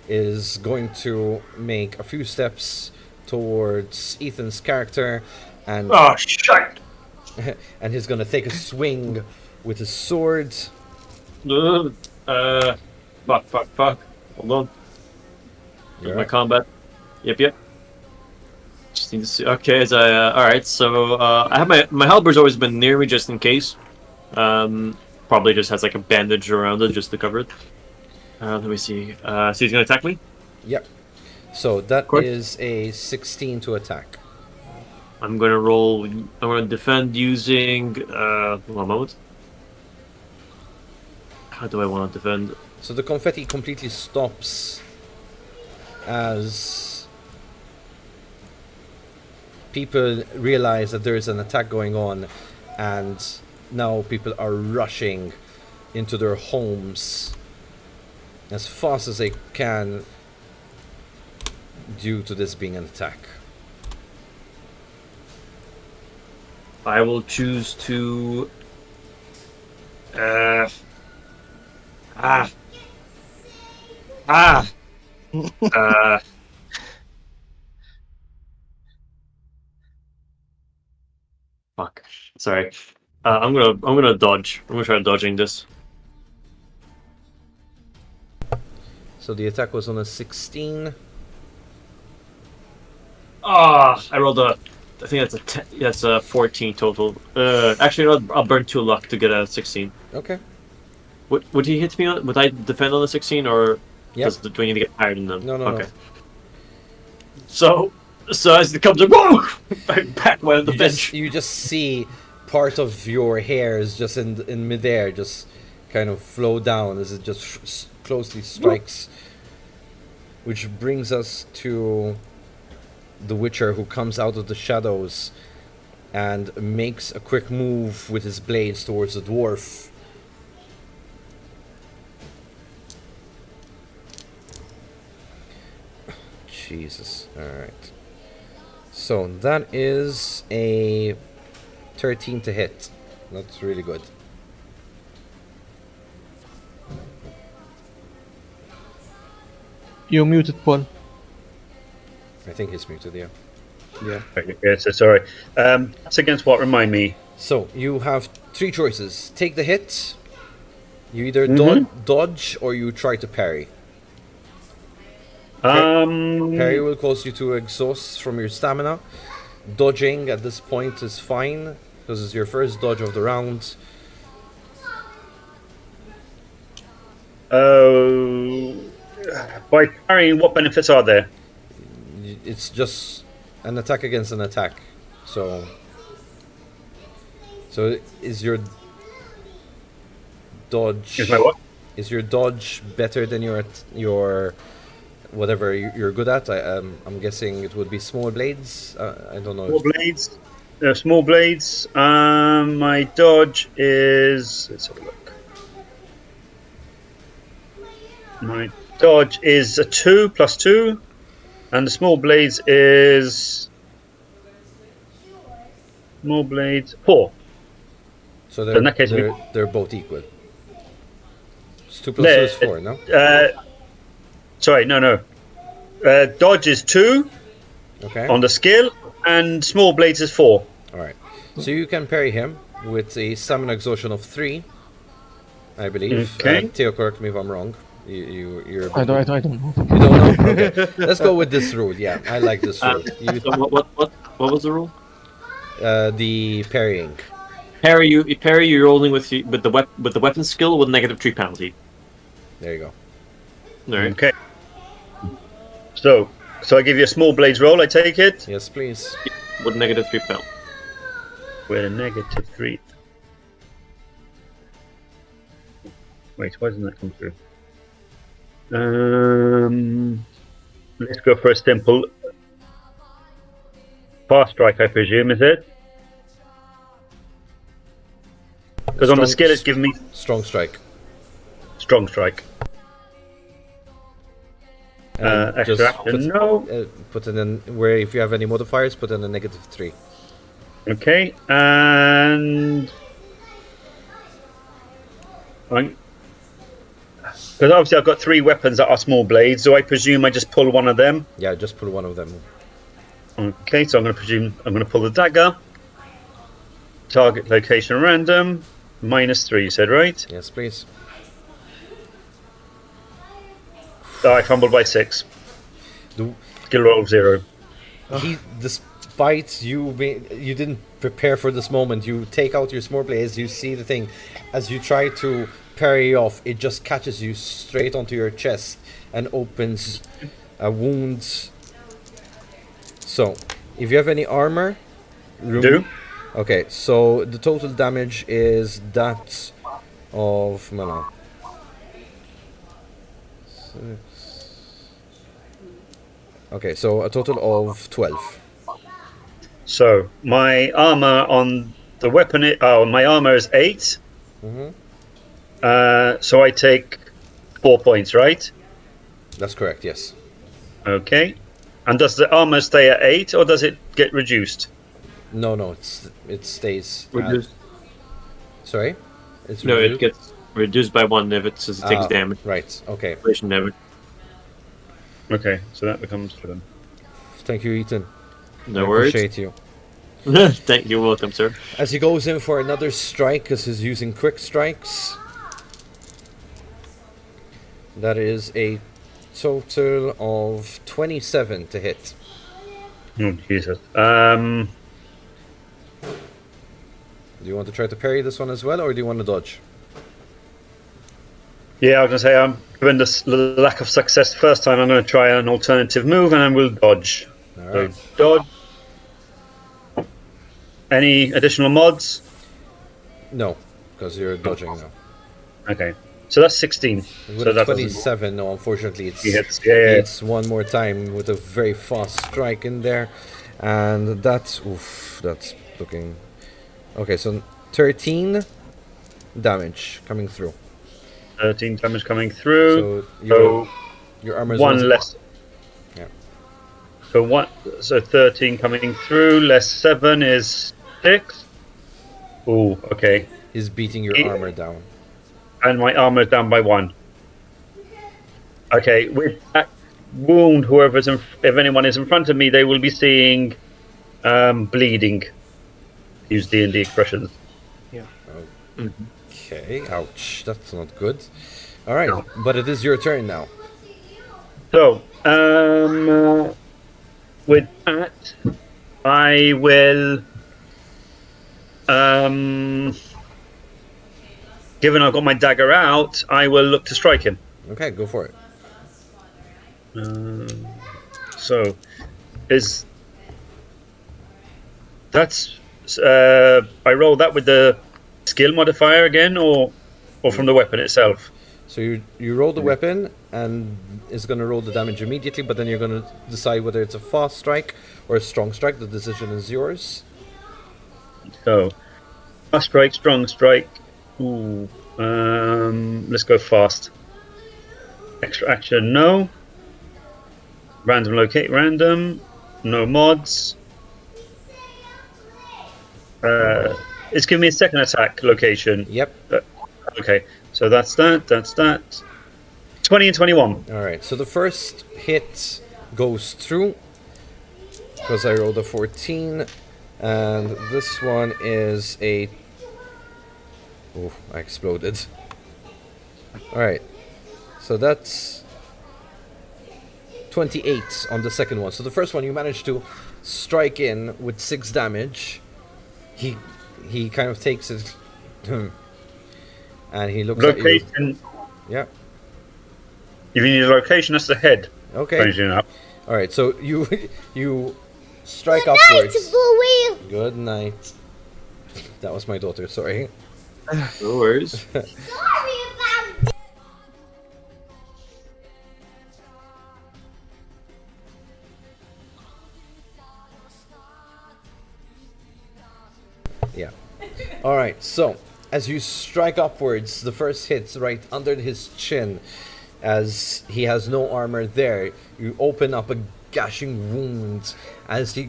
is going to make a few steps towards Ethan's character, and Oh shit! and he's gonna take a swing with his sword. Fuck. Hold on. Yeah. My combat. Yep. Just need to see. Okay, as I. Alright, so I have my halber's always been near me just in case. Probably just has like a bandage around it just to cover it. Let me see. So he's gonna attack me? Yep. So that course. is a 16 to attack. I'm gonna roll. I'm gonna defend using. One moment. How do I want to defend? So the confetti completely stops as people realize that there is an attack going on, and now people are rushing into their homes as fast as they can due to this being an attack. I will choose to. Uh, Fuck. Sorry. I'm gonna dodge. I'm gonna try dodging this. So the attack was on a 16. I rolled a. I think that's a 10, that's a 14 total. Actually, I'll burn 2 luck to get a 16. Okay. Would he hit me on? Would I defend on the 16 or Yep. do I need to get higher than them? No. Okay. So as it comes up, whoa! back way on the bench. You just see part of your hairs just in midair, just kind of flow down as it just closely strikes. Which brings us to the Witcher, who comes out of the shadows and makes a quick move with his blades towards the dwarf. Jesus. Alright. So that is a 13 to hit. That's really good. You muted, Paul. I think he's muted, yeah. Yeah. Okay, yeah, so sorry. That's against what? Remind me. So you have 3 choices. Take the hit. You either dodge or you try to parry. Parry will cause you to exhaust from your stamina. Dodging at this point is fine because it's your first dodge of the round. By parrying, what benefits are there? It's just an attack against an attack. So is your dodge? Is my what? Is your dodge better than your whatever you're good at? I'm guessing it would be small blades. I don't know. Small blades. Small blades. My dodge is. Let's have a look. My dodge is a 2 plus 2, and the small blades is. Small blades 4. So in that case, they're both equal. It's 2 plus 2 is 4, no? Sorry, no. Dodge is 2 Okay. on the skill, and small blades is 4. Alright. So you can parry him with a stamina exhaustion of 3, I believe. Okay. Theo, correct me if I'm wrong. You're. I don't know. You don't know? Okay. Let's go with this rule. Yeah, I like this rule. So what was the rule? The parrying. Parry, you're rolling with the weapon skill with -3 penalty. There you go. Alright. Okay. So I give you a small blades roll, I take it? Yes, please. With -3 penalty. With a -3. Wait, why doesn't that come through? Let's go for a simple fast strike, I presume, is it? Because on the skill it's giving me Strong strike. strong strike. And Extra just action, no. Put in where if you have any modifiers, put in a -3. Okay, and because obviously I've got 3 weapons that are small blades, so I presume I just pull one of them. Yeah, just pull one of them. Okay, so I'm going to pull the dagger. Target location random. -3, you said, right? Yes, please. I fumbled by 6. Skill roll of 0. Despite you didn't prepare for this moment, you take out your small blades, you see the thing. As you try to parry off, it just catches you straight onto your chest and opens a wound. So, if you have any armor... Do? Okay, so the total damage is that of... No. 6. Okay, so a total of 12. So my armor on the weapon, my armor is 8. So I take 4 points, right? That's correct, yes. Okay. And does the armor stay at 8, or does it get reduced? No, it stays. Reduced. Sorry? It's No, reduced? it gets reduced by 1 if it takes damage. Right, okay. Inflation damage. Okay, so that becomes for them. Thank you, Ethan. No I worries. appreciate you. Thank you, welcome, sir. As he goes in for another strike, because he's using quick strikes. That is a total of 27 to hit. Oh, Jesus. Do you want to try to parry this one as well, or do you want to dodge? Yeah, I was going to say, given this lack of success the first time, I'm going to try an alternative move and I will dodge. All right. So, dodge. Any additional mods? No, because you're dodging now. Okay. So that's 16. With So a that 27, no, unfortunately, He hits. Yeah. it's one more time with a very fast strike in there. And that's looking... Okay, so 13 damage coming through. 13 damage coming through. So So your armor is one less. Yeah. So 13 coming through, less 7 is 6. Ooh, okay. is beating your It- armor down. And my armor's down by 1. Okay, with that wound, if anyone is in front of me, they will be seeing bleeding. Use D&D expressions. Okay, ouch, that's not good. All right, No. but it is your turn now. So, with that, I will, given I've got my dagger out, I will look to strike him. Okay, go for it. So, that's, I roll that with the skill modifier again, or from the weapon itself? So you roll the weapon, and it's going to roll the damage immediately, but then you're going to decide whether it's a fast strike or a strong strike. The decision is yours. So, fast strike, strong strike. Ooh, let's go fast. Extra action, no. Random locate, random. No mods. It's giving me a second attack location. Yep. Okay, so that's that. 20 and 21. All right, so the first hit goes through because I rolled a 14, and this one is a... Oh, I exploded. All right, so that's 28 on the second one. So the first one you managed to strike in with 6 damage. He kind of takes it, and he looks at you. Location. Yeah. If you need a location, that's the head. Okay. Strangely enough. All right. So you strike upwards. Good night. That was my daughter. Sorry. No worries. Yeah. All right. So as you strike upwards, the first hits right under his chin. As he has no armor there, you open up a gashing wound as he...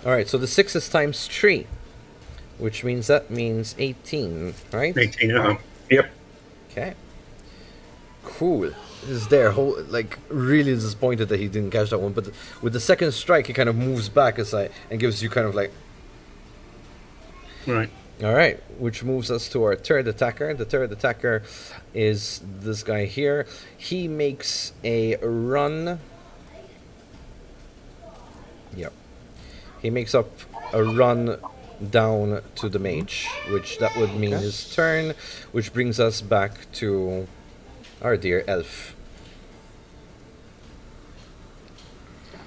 Alright, so the 6 is times 3, which means 18, right? 18, yep. Okay. Cool. He's there, really disappointed that he didn't catch that one, but with the second strike, he kind of moves back aside and gives you kind of like... Right. Alright, which moves us to our third attacker. The third attacker is this guy here. He makes a run. Yep. He makes up a run down to the mage, which that would mean his turn, which brings us back to our dear elf.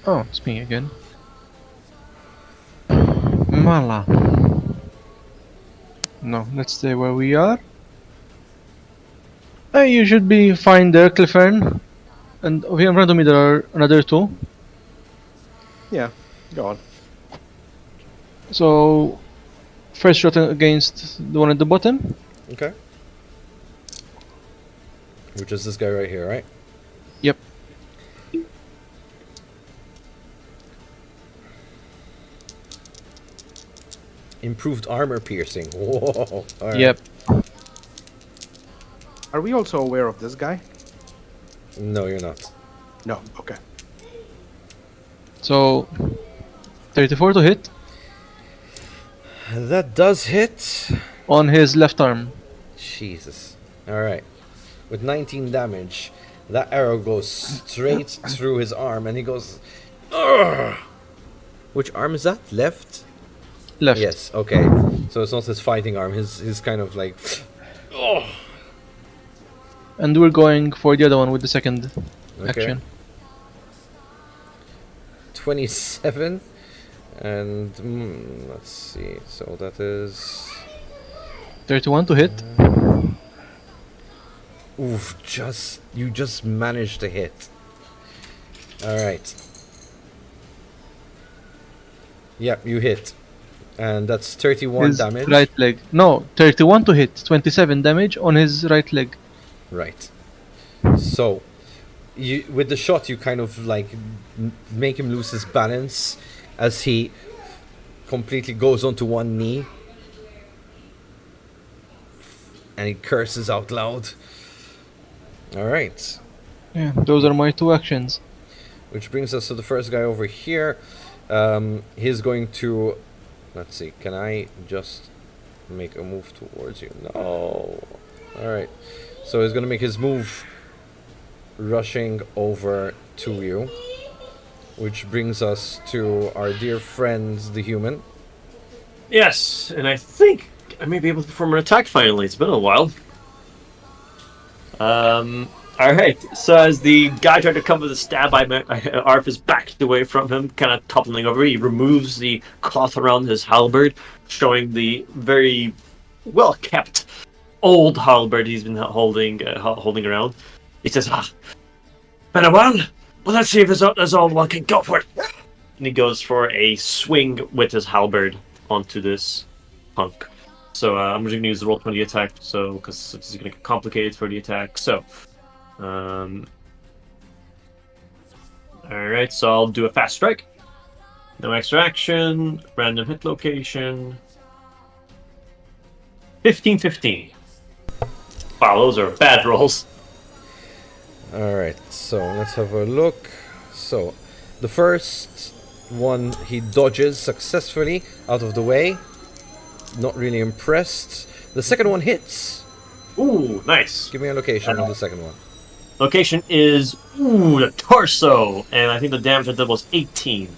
Oh, it's me again. Mala. No, let's stay where we are. You should be fine there, Cliffern. And over here in front of me there are another 2. Yeah, go on. So, first shot against the one at the bottom. Okay. Which is this guy right here, right? Yep. Improved armor piercing. Whoa. All right. Yep. Are we also aware of this guy? No, you're not. No. Okay. So, 34 to hit That does hit. on his left arm. Jesus. Alright. With 19 damage, that arrow goes straight through his arm and he goes. Ugh! Which arm is that? Left? Left. Yes, okay. So it's not his fighting arm, his kind of like. Oh! And we're going for the other one with the second Okay. action. 27. And let's see. So that is. 31 to hit. Oof, you just managed to hit. Alright. Yep, you hit. And that's 31 His damage. right leg. No, 31 to hit. 27 damage on his right leg. Right. So, you with the shot, you kind of like make him lose his balance as he completely goes onto one knee. And he curses out loud. Alright. Yeah, those are my 2 actions. Which brings us to the first guy over here. He's going to... Let's see, can I just make a move towards you? No. Alright. So he's going to make his move rushing over to you. Which brings us to our dear friend, the human. Yes, and I think I may be able to perform an attack finally. It's been a while. Alright, so as the guy tried to come with a stab, Arthas backed away from him, kind of toppling over. He removes the cloth around his halberd, showing the very well-kept old halberd he's been holding around. He says, "Better one? Well, let's see if this old one can go for it." And he goes for a swing with his halberd onto this punk. So I'm just going to use the roll 20 attack, so because it's going to get complicated for the attack. So, alright, so I'll do a fast strike. No extra action, random hit location. 15-15. Wow, those are bad rolls. Alright, so let's have a look. So, the first one he dodges successfully out of the way. Not really impressed. The second one hits. Ooh, nice. Give me a location on the second one. Location is, the torso. And I think the damage I did was 18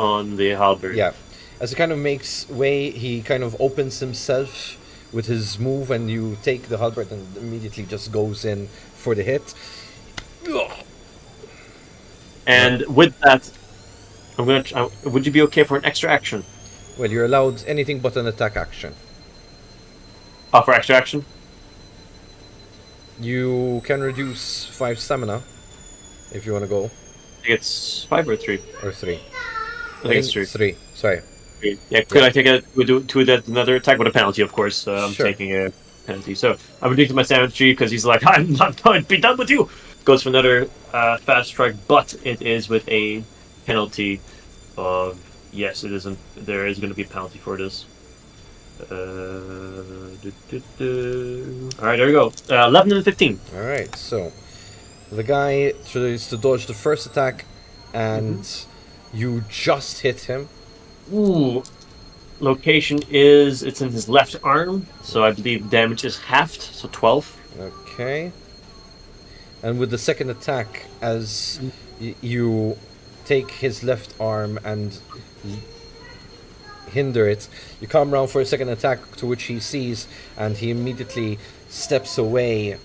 on the halberd. Yeah. As he kind of makes way, he kind of opens himself with his move, and you take the halberd and immediately just goes in for the hit. Ugh. And with that, would you be okay for an extra action? Well, you're allowed anything but an attack action. For extra action? You can reduce 5 stamina if you want to go. I think it's 5 or 3. Or 3. I think it's 3. 3, sorry. Yeah, could I take it to that another attack with a penalty? Of course, I'm Sure. taking a penalty. So I'm reducing my sanity because he's like, "I'm not going to be done with you." Goes for another fast strike, but it is with a penalty of yes, it isn't. There is going to be a penalty for this. All right, there we go. 11 and 15. Alright, so the guy tries to dodge the first attack, and you just hit him. Ooh. Location is it's in his left arm, so I believe damage is halved, so 12. Okay. And with the second attack, as you take his left arm and hinder it, you come around for a second attack, to which he sees, and he immediately steps away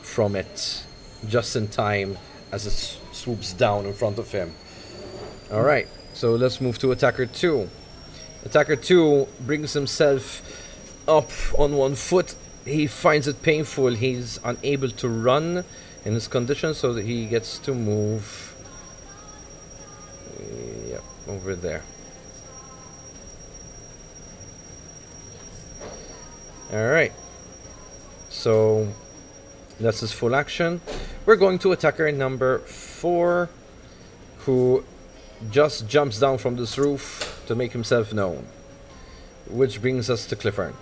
from it just in time as it swoops down in front of him. Alright, so let's move to attacker 2. Attacker 2 brings himself up on one foot. He finds it painful. He's unable to run in this condition, so that he gets to move over there. Alright, so that's his full action. We're going to attacker number 4, who just jumps down from this roof to make himself known. Which brings us to Clifford.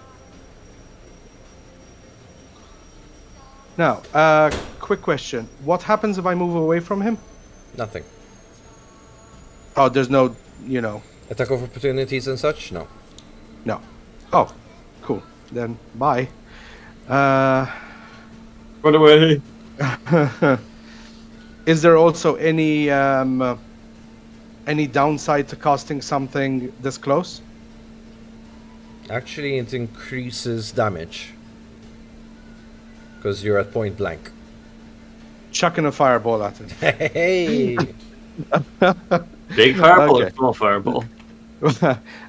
Now, quick question. What happens if I move away from him? Nothing. Oh, there's no, Attack of opportunities and such? No. No. Oh, cool. Then bye. Uh, Run away. is there also any downside to casting something this close? Actually, it increases damage. Because you're at point blank. Chucking a fireball at it. Hey! Big fireball Okay. or small fireball?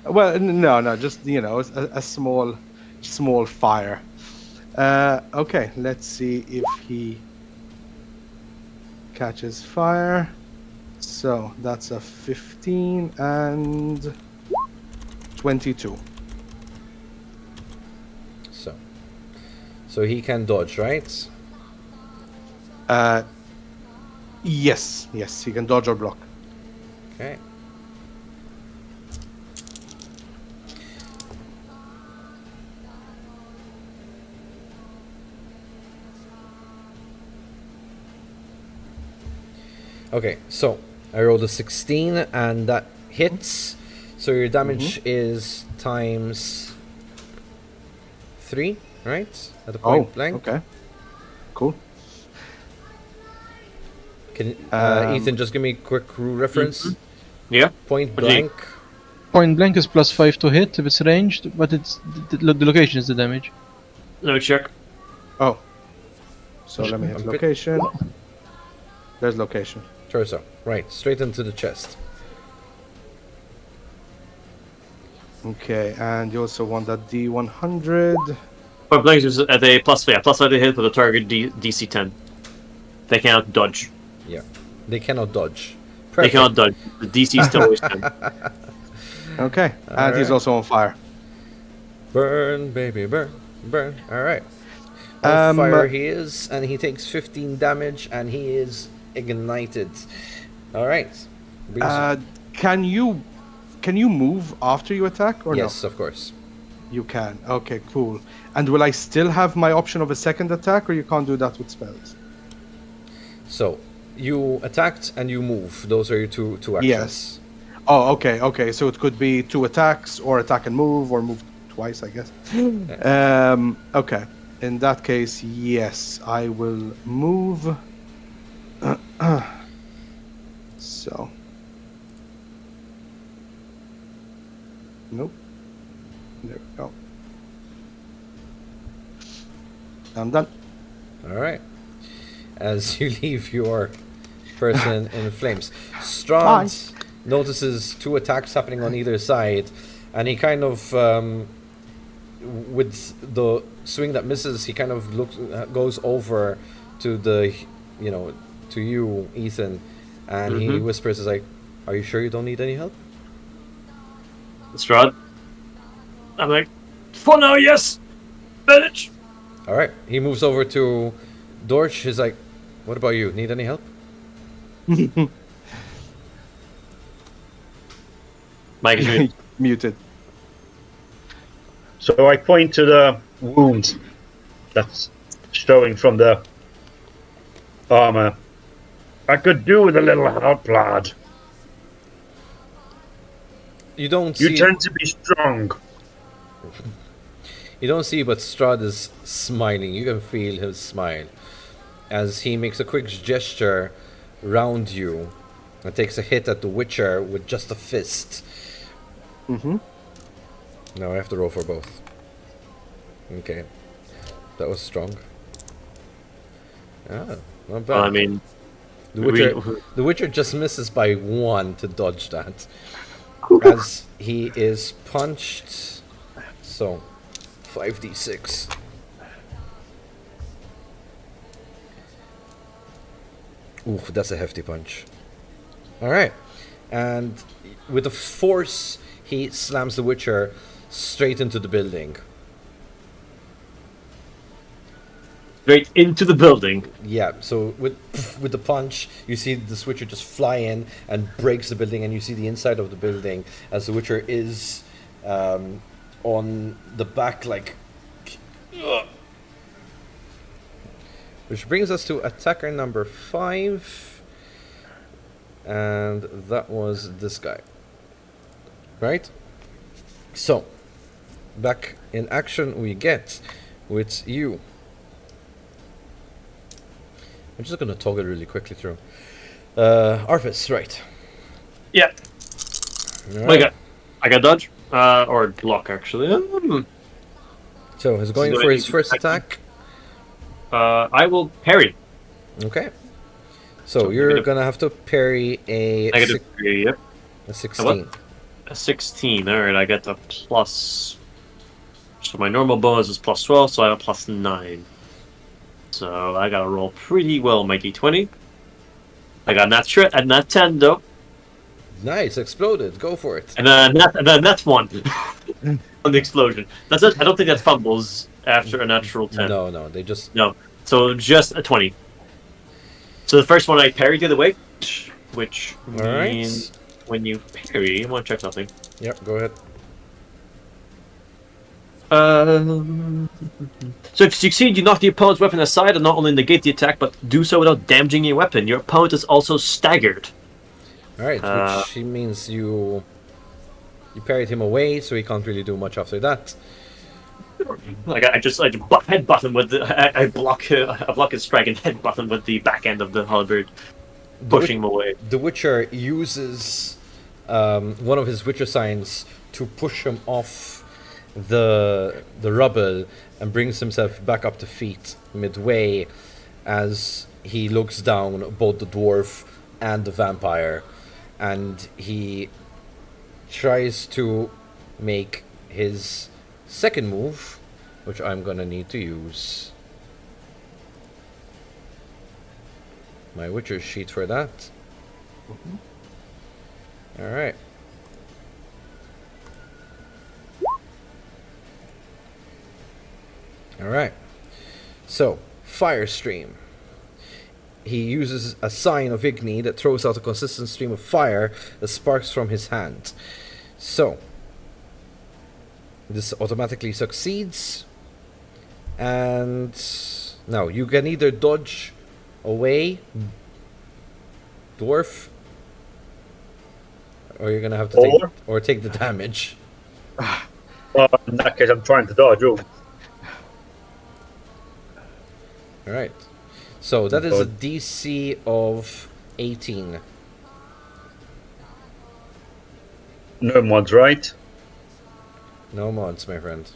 Well, no, just a small fire. Okay, let's see if he catches fire. So that's a 15 and 22. So he can dodge, right? Yes, he can dodge or block. Okay. Okay, so I rolled a 16 and that hits. So your damage is times 3, right? At the point blank. Okay. Cool. Can Ethan just give me a quick reference? Yeah. Point What do you- blank. Point blank is +5 to hit if it's ranged, but it's the location is the damage. Let me check. Oh. So let me hit I'm bit- location. There's location. Torso. Right, straight into the chest. Okay, and you also want that D100. Point blank is at a +5 to hit with a target DC 10. They cannot dodge. Yeah. They cannot dodge. They Perfect. cannot dodge. The DC is still always 10. Okay, and he's Alright. also on fire. Burn, baby, burn, burn. Alright. On Um, fire he is, and he takes 15 damage, and he is ignited. Alright. Can you move after you attack or Yes, of course. no? You can. Okay, cool. And will I still have my option of a second attack, or you can't do that with spells? So, you attacked and you move. Those are your two actions. Yes. Oh, okay. So it could be 2 attacks, or attack and move, or move twice, I guess. Okay. In that case, yes, I will move. So. Nope. There we go. I'm done. Alright. As you leave your person in flames, Strahd notices 2 attacks happening on either side, and he kind of, with the swing that misses, he kind of goes over to to you, Ethan, and he whispers, "Is like, are you sure you don't need any help?" Strahd. I'm like, for now, yes! Manage! Alright. He moves over to Dorch. He's like, what about you? Need any help? Mike is muted. Muted. So I point to the wound that's showing from the armor. I could do with a little help, lad. You don't You see. tend to be strong. You don't see, but Strahd is smiling. You can feel his smile as he makes a quick gesture round you and takes a hit at the Witcher with just a fist. Now I have to roll for both. Okay. That was strong. Ah, not bad. Well, I mean, The Witcher just misses by 1 to dodge that. As he is punched. So, 5d6. Ooh, that's a hefty punch. Alright. And with a force, he slams the Witcher straight into the building. straight into the building. Yeah, so with the punch, you see the Switcher just fly in and breaks the building, and you see the inside of the building as the Witcher is on the back, like. Which brings us to attacker number 5, and that was this guy. Right? So, back in action we get with you. I'm just gonna toggle really quickly through. Arfis, right. Yeah. Alright. I got dodge. Or block, actually. So he's This is going gonna for be his first attack. I will parry. Okay. So So you're gonna have to parry a Negative 3, yep. a 16. A 16. Alright, I get a plus. So my normal bonus is plus 12, so I have a plus 9. So I gotta roll pretty well my d20. I got that 10 though. Nice, exploded. Go for it. And then that's 1 on the explosion. That's it. I don't think that fumbles after a natural 10. No, they just. No. So just a 20. So the first one I parried the other way, which means when you parry, I want to check something. Yep, go ahead. So if you succeed, you knock the opponent's weapon aside and not only negate the attack, but do so without damaging your weapon. Your opponent is also staggered. Alright, which means you parried him away, so he can't really do much after that. Like I headbutt him with I block his strike and headbutt him with the back end of the halberd, pushing him away. The Witcher uses one of his Witcher signs to push him off the rubble and brings himself back up to feet midway as he looks down both the dwarf and the vampire, and he tries to make his second move, which I'm gonna need to use my Witcher sheet for that. Alright. Alright. So, Fire Stream. He uses a sign of Igni that throws out a consistent stream of fire that sparks from his hand. So, this automatically succeeds. And now you can either dodge away, dwarf, or you're gonna have to take the damage. Well, in that case, I'm trying to dodge. Oh. Alright. So that is a DC of 18. No mods, right? No mods, my friend.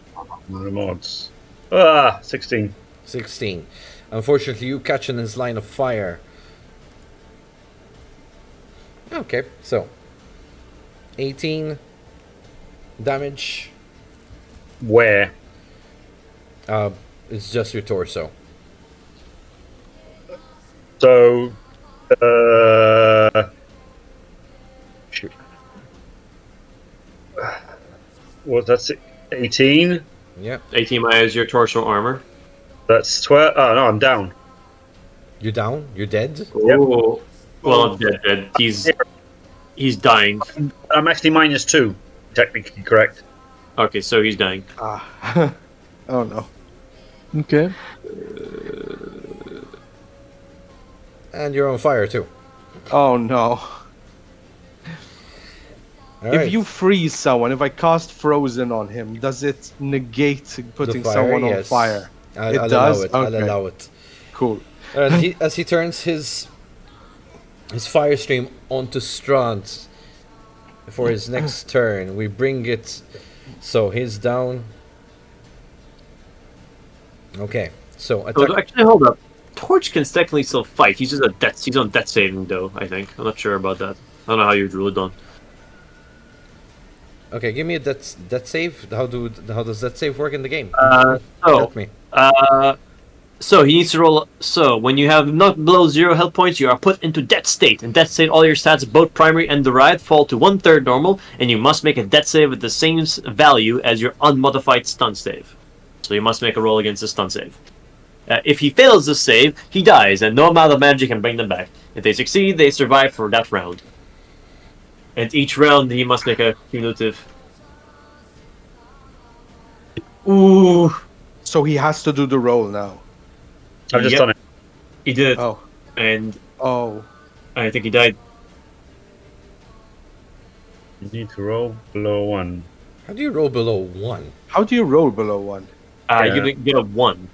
No mods. 16. 16. Unfortunately, you catch in his line of fire. Okay, so 18 damage. Where? It's just your torso. So, was that 18? Yeah. 18 minus your torso armor. That's 12. Oh, no, I'm down. You're down? You're dead? Yep. Oh, well, dead. He's dying. I'm actually -2, technically correct. Okay, so he's dying. Oh no. Okay. And you're on fire too. Oh no. Alright. If you freeze someone, if I cast frozen on him, does it negate putting fire, someone on yes. fire? I'll does? allow it. Okay. I'll allow it. Cool. And as he turns his fire stream onto Strahd for his next turn, we bring it so he's down. Okay, so attack. Oh, actually, hold up. Torch can technically still fight. He's just he's on death saving though. I think I'm not sure about that. I don't know how you drew it on. Okay, give me a death save. How does that save work in the game? So Help me. So he needs to roll. So when you have not below 0 health points, you are put into death state. In death state, all your stats, both primary and derived, fall to 1/3 normal, and you must make a death save with the same value as your unmodified stun save. So you must make a roll against the stun save. If he fails the save, he dies, and no amount of magic can bring them back. If they succeed, they survive for that round. And each round, he must make a cumulative. Ooh. So he has to do the roll now. I've just Yep. done it. He did it, Oh. and Oh. I think he died. You need to roll below 1. How do you roll below 1? How do you roll below 1? Yeah. You get a 1.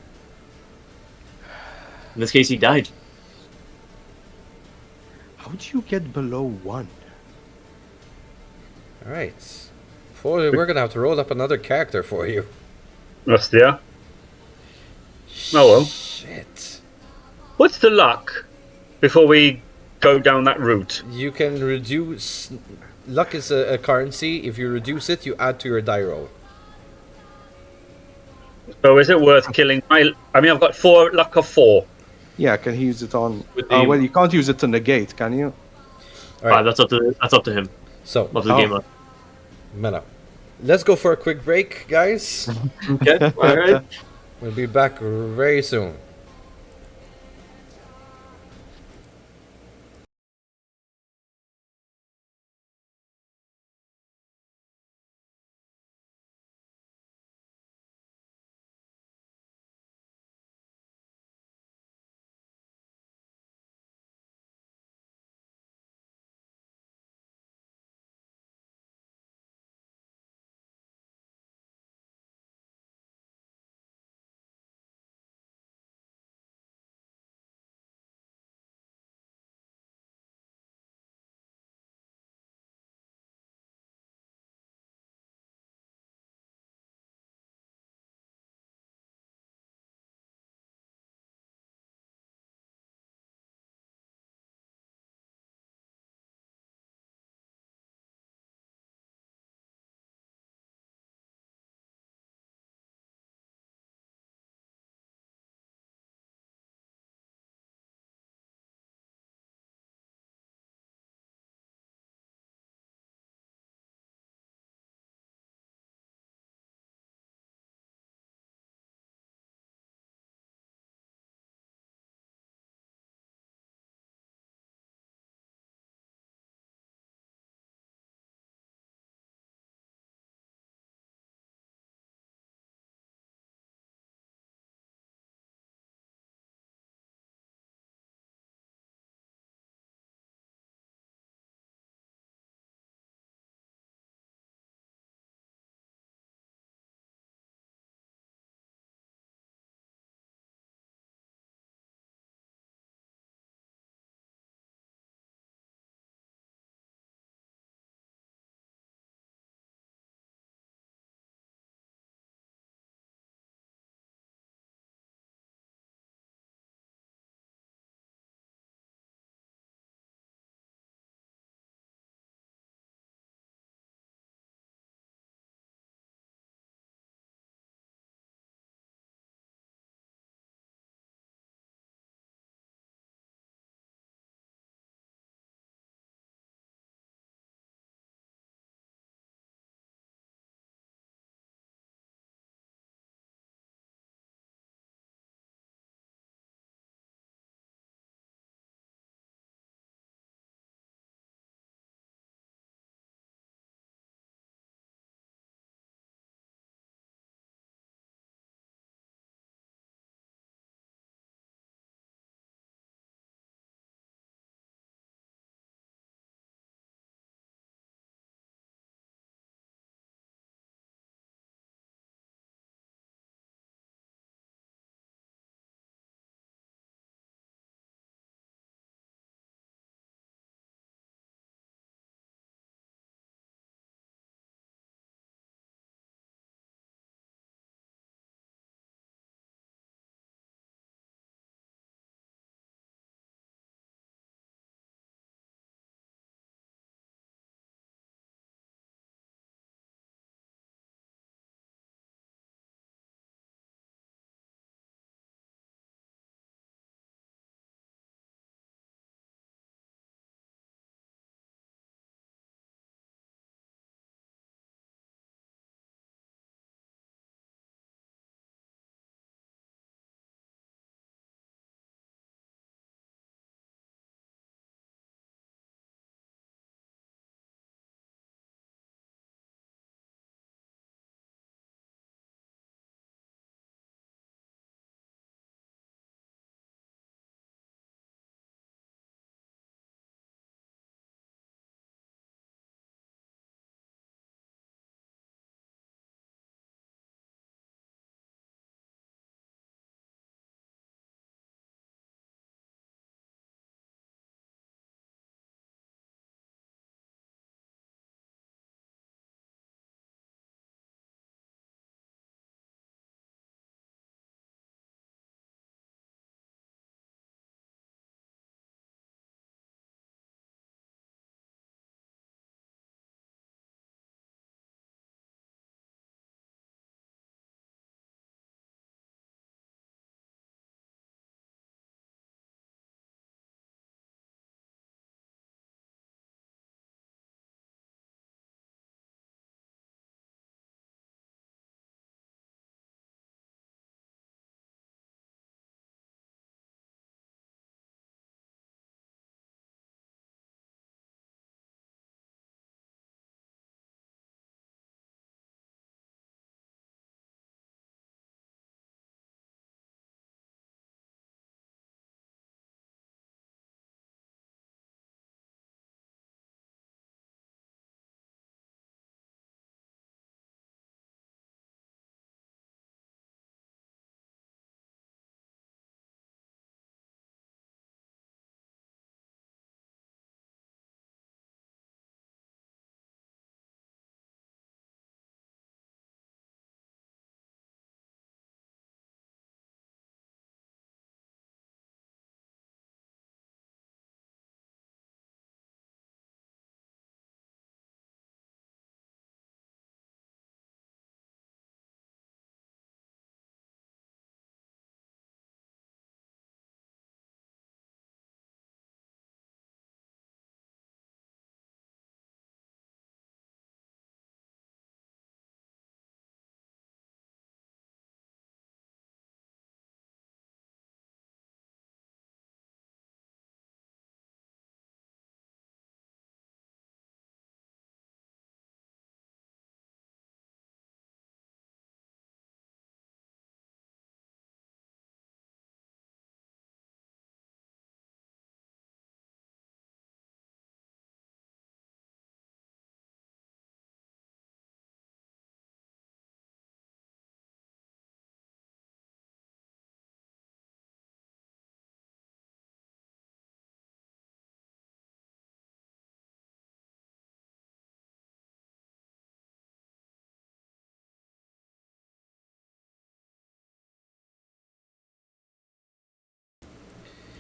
In this case, he died. How do you get below 1? Alright. We're going to have to roll up another character for you. That's yeah. Oh well. Shit. What's the luck before we go down that route? You can reduce... Luck is a currency. If you reduce it, you add to your die roll. So is it worth killing my... I mean, I've got 4 luck of 4. Yeah, can he use it on? With the- Well, you can't use it to negate, can you? Alright, That's up to him. so, Of the game. Meta. Let's go for a quick break, guys. Okay. All right. We'll be back very soon.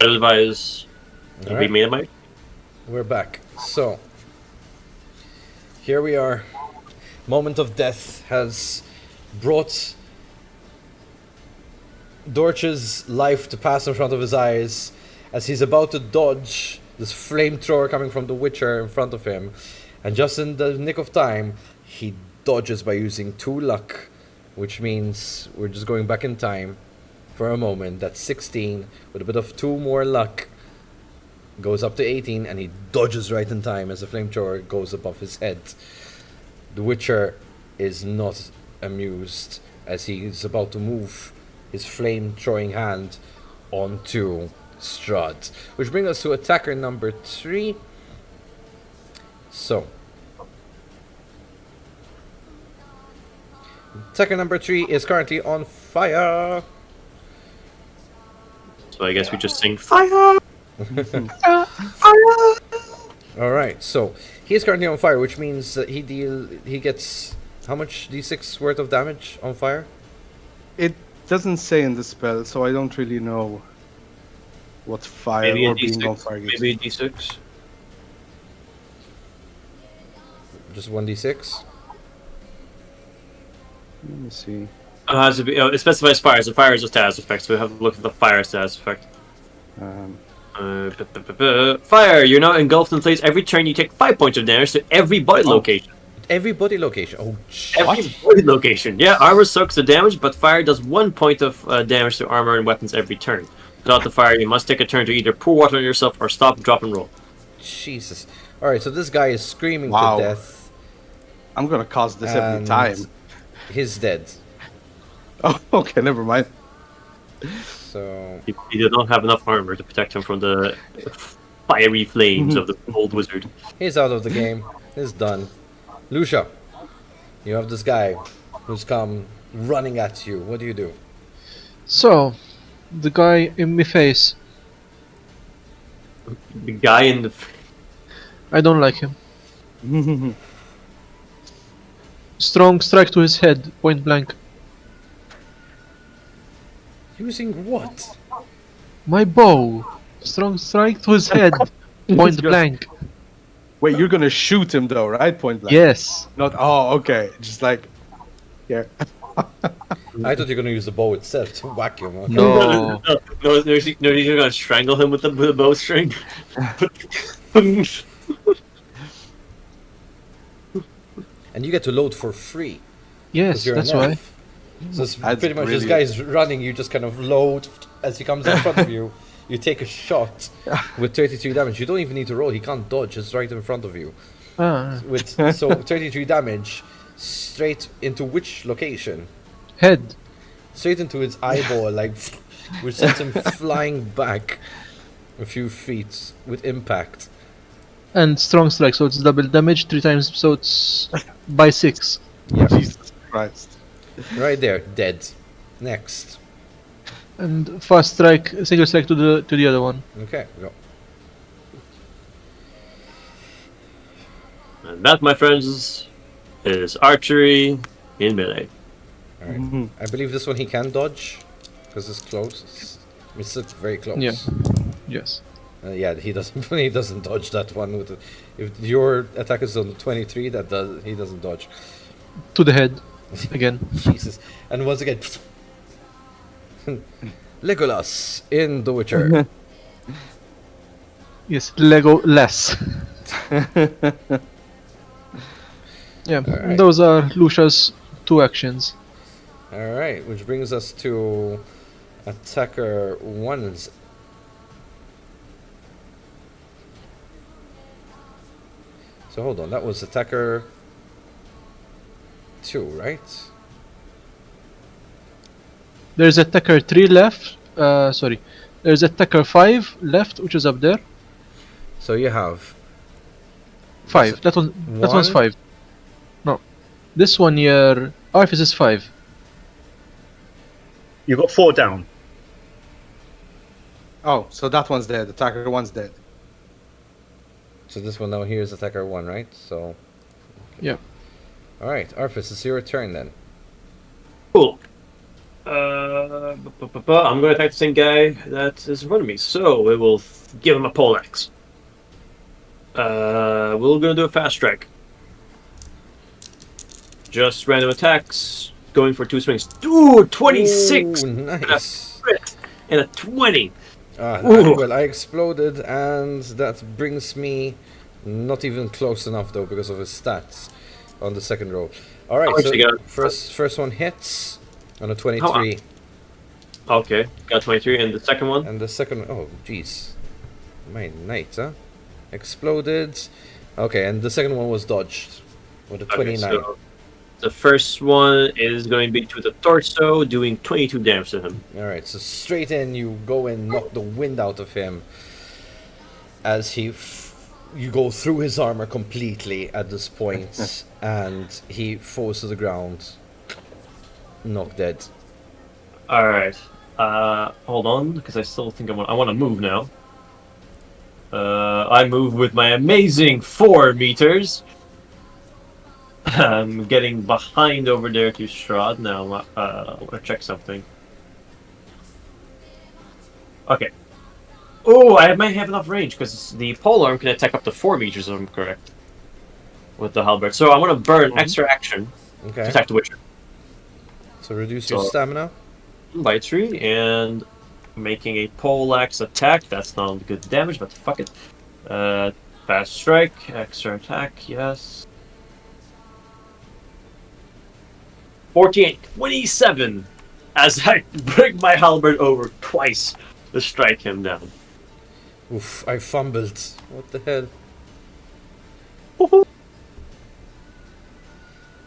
Advise. All We right. made a mic. We're back. So, here we are. Moment of death has brought Dorch's life to pass in front of his eyes as he's about to dodge this flamethrower coming from the Witcher in front of him. And just in the nick of time, he dodges by using 2 luck, which means we're just going back in time for a moment. That's 16 with a bit of 2 more luck. Goes up to 18 and he dodges right in time as the flamethrower goes above his head. The Witcher is not amused as he's about to move his flame-throwing hand onto Strahd. Which brings us to attacker number 3. So, attacker number 3 is currently on fire. So I guess we just sing fire. All right, so he is currently on fire, which means that he gets how much d6 worth of damage on fire? It doesn't say in the spell, so I don't really know what fire Maybe a or being on D6. fire gives. Maybe a D6. Just 1d6. Let me see. Has to be, it specifies fire, so fire is a status effect, so we have to look at the fire status effect. Fire! You're now engulfed in flames. Every turn you take 5 points of damage to every body location. Every body location. Oh, Every body location. Yeah, armor soaks the damage, but fire does 1 point of damage to armor and weapons every turn. Without the fire, you must take a turn to either pour water on yourself or stop, drop, and roll. Jesus. All right, so this guy is screaming Wow. to death. I'm gonna cause this every And time. He's dead. Oh, okay, never mind. So He did not have enough armor to protect him from the fiery flames of the old wizard. he's out of the game. He's done. Lucia, you have this guy who's come running at you. What do you do? So, the guy in my face, The guy in the... I don't like him. Strong strike to his head, point blank. Using what? My bow. Strong strike to his head, point Just- blank. Wait, you're gonna shoot him though, right? Point blank. Yes. Not. Oh, okay. Just like, yeah. I thought you were gonna use the bow itself to whack him. Okay. No. No, you're gonna strangle him with the bowstring. And you get to load for free. Yes, You're that's an why. elf. So it's That's pretty much this brilliant. guy's running, you just kind of load as he comes in front of you. You take a shot with 33 damage. You don't even need to roll. He can't dodge. It's right in front of you. Ah, With so 33 damage straight into which location? head. Straight into his eyeball, like which sends him flying back a few feet with impact. And strong strike, so it's double damage 3 times, so it's by 6. Jesus Christ. Right there, dead. Next. And fast strike, single strike to the other one. Okay, go. And that, my friends, is archery in melee. Alright. I believe this one he can dodge because it's close. It's very close. Yeah. Yes. Yeah, he doesn't. He doesn't dodge that one. With if your attack is on 23, he doesn't dodge. To the head. Again. Jesus. And once again, Legolas in The Witcher. Yes, Lego less. Yeah, Alright. those are Lucia's 2 actions. All right, which brings us to attacker 1's. So hold on, that was attacker 2, right? There's attacker 3 left. Sorry. There's attacker 5 left, which is up there. So you have 5. That one's One. 5. No. This one here, Arthas is 5. You got 4 down. Oh, so that one's dead. Attacker one's dead. so this one now here is attacker 1, right? So Yeah. all right, Arthas, it's your turn then. Cool. I'm going to attack the same guy that is in front of me. So we will give him a poleaxe. We're going to do a fast strike. Just random attacks. Going for 2 swings. Ooh, 26! Ooh, nice. And a 20. Well, I exploded, and that brings me not even close enough though because of his stats on the second roll. All right, so first one hits on a 23. Okay, got 23, and the second one? And the second, oh jeez, my knight, huh? Exploded. Okay, and the second one was dodged with a 29. Okay, so the first one is going to be to the torso, doing 22 damage to him. All right, so straight in, you go and knock the wind out of him as you go through his armor completely at this point, and he falls to the ground, knocked dead. All right, hold on, because I still think I want to move now. I move with my amazing 4 meters. I'm getting behind over there to Strahd now. I want to check something. Okay. Oh, I might have enough range because the polearm can attack up to 4 meters, if I'm correct. With the halberd. So I want to burn extra action to attack the Witcher. So reduce your stamina by 3 and making a poleaxe attack. That's not good damage, but fuck it. Fast strike, extra attack, yes. 27 as I bring my halberd over twice to strike him down. Oof, I fumbled. What the hell?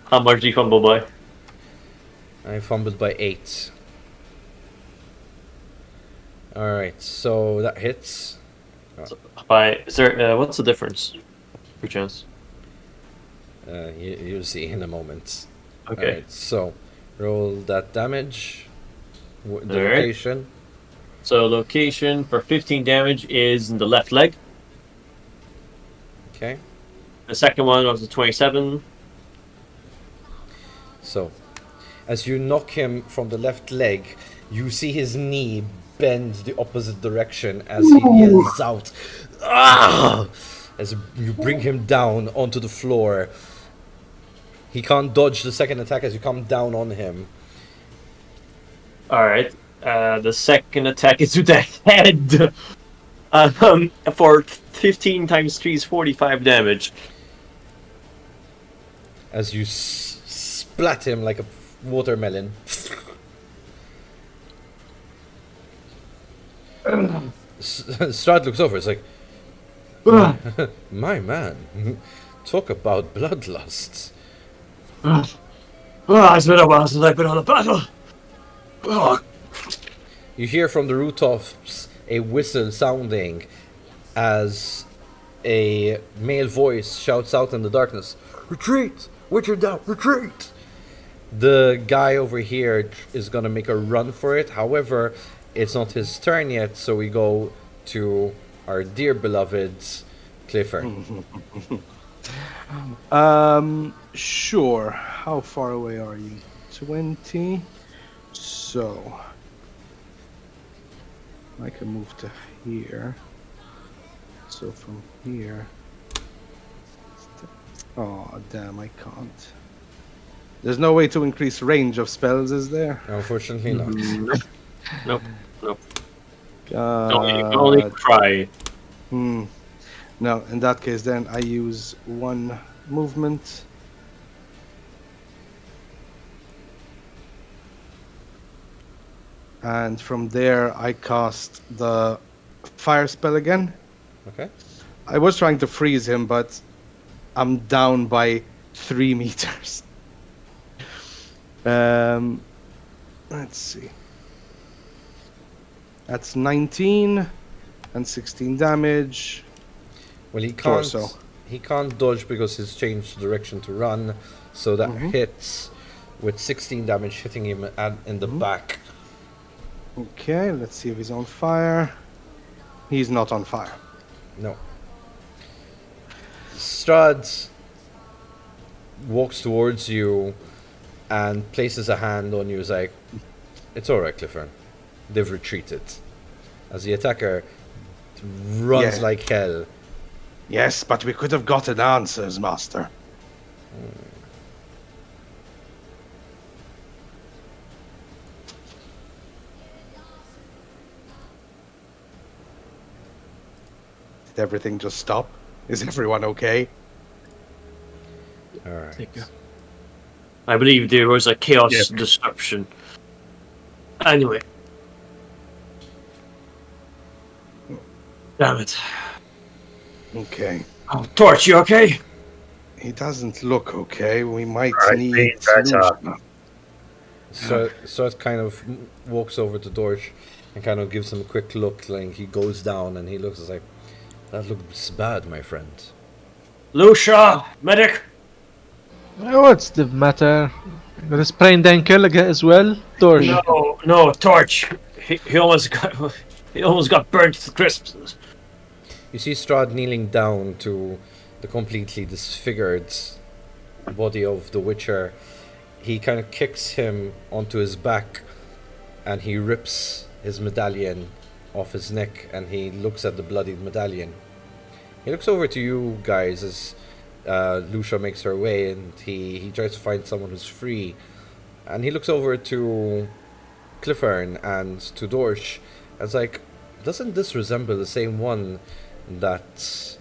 How much do you fumble by? I fumbled by 8. Alright, so that hits. So is there, what's the difference? Per chance? You'll see in a moment. Okay. Right, so roll that damage. The Alright. location. So location for 15 damage is in the left leg. Okay. The second one was a 27. So, as you knock him from the left leg, you see his knee bend the opposite direction as he yells out, "Ah!" As you bring him down onto the floor. He can't dodge the second attack as you come down on him. Alright. The second attack is to the head. For 15 times 3 is 45 damage. As you splat him like a watermelon. Strahd looks over. It's like, my man, talk about bloodlust. It's been a while since I've been on a battle. You hear from the rooftops a whistle sounding as a male voice shouts out in the darkness, "Retreat! Witcher down! Retreat!" The guy over here is gonna make a run for it. However, it's not his turn yet, so we go to our dear beloved Clifford. Sure. How far away are you? 20. So I can move to here. So from here. Oh damn, I can't. There's no way to increase range of spells, is there? Unfortunately not. Nope. You can God. only try. No, in that case then I use 1 movement. And from there I cast the fire spell again. Okay. I was trying to freeze him, but I'm down by 3 meters. Let's see. That's 19 and 16 damage. Well, he can't. Torso. He can't dodge because he's changed direction to run, so that hits with 16 damage, hitting him in the back. Okay, let's see if he's on fire. He's not on fire. No. Strahd walks towards you and places a hand on you. He's like, It's alright, Clifford. They've retreated. As the attacker runs Yeah. like hell. Yes, but we could have gotten answers, Master. Did everything just stop? Is everyone okay? Alright. I believe there was a chaos Yeah. disruption. Anyway. Damn it. Okay. Oh, Torch, you okay? He doesn't look okay. We might Right, need be better. Lucia. So it kind of walks over to Dorch and kind of gives him a quick look. Like he goes down and he looks like, that looks bad, my friend. Lucia, medic. What's the matter? Got a sprained ankle as well? Torch. No, Torch. He almost got burnt to crisps. You see Strahd kneeling down to the completely disfigured body of the Witcher. He kind of kicks him onto his back and he rips his medallion off his neck and he looks at the bloodied medallion. He looks over to you guys as Lucia makes her way and he tries to find someone who's free. And he looks over to Cliffern and to Dorch. And it's like, doesn't this resemble the same one that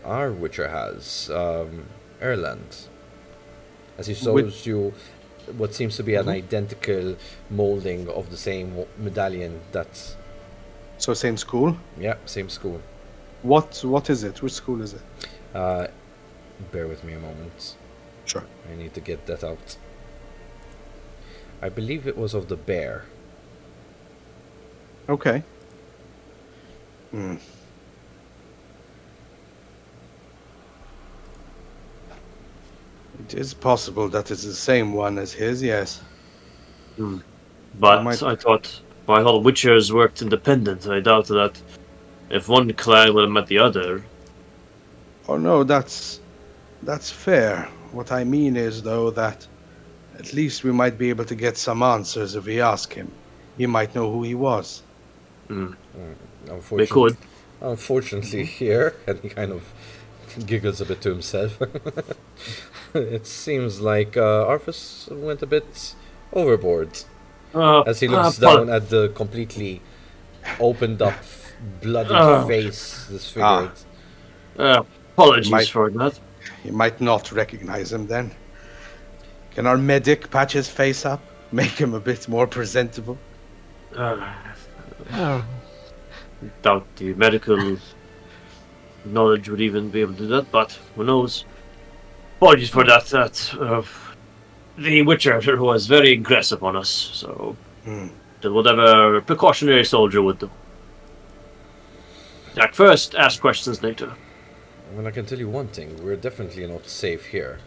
our Witcher has, Erland? As he shows you what seems to be an identical molding of the same medallion. That's So same school? same school. What is it? Which school is it? Bear with me a moment. Sure. I need to get that out. I believe it was of the bear. Okay. Hmm. It is possible that it's the same one as his, yes. But might- I thought Witchers worked independent. I doubt that if one clan would have met the other. Oh no, that's fair. What I mean is, though, that at least we might be able to get some answers if we ask him. He might know who he was. They could. Unfortunately, here, and he kind of giggles a bit to himself. It seems like Arthas went a bit overboard as he looks down at the completely opened up, bloody face disfigured. Apologies Might- for that. He might not recognize him then. Can our medic patch his face up? Make him a bit more presentable? Oh, Doubt the medical knowledge would even be able to do that, but who knows? Apologies for that. The Witcher was very aggressive on us, so did whatever precautionary soldier would do. Act first, ask questions later. Well, I can tell you one thing: we're definitely not safe here.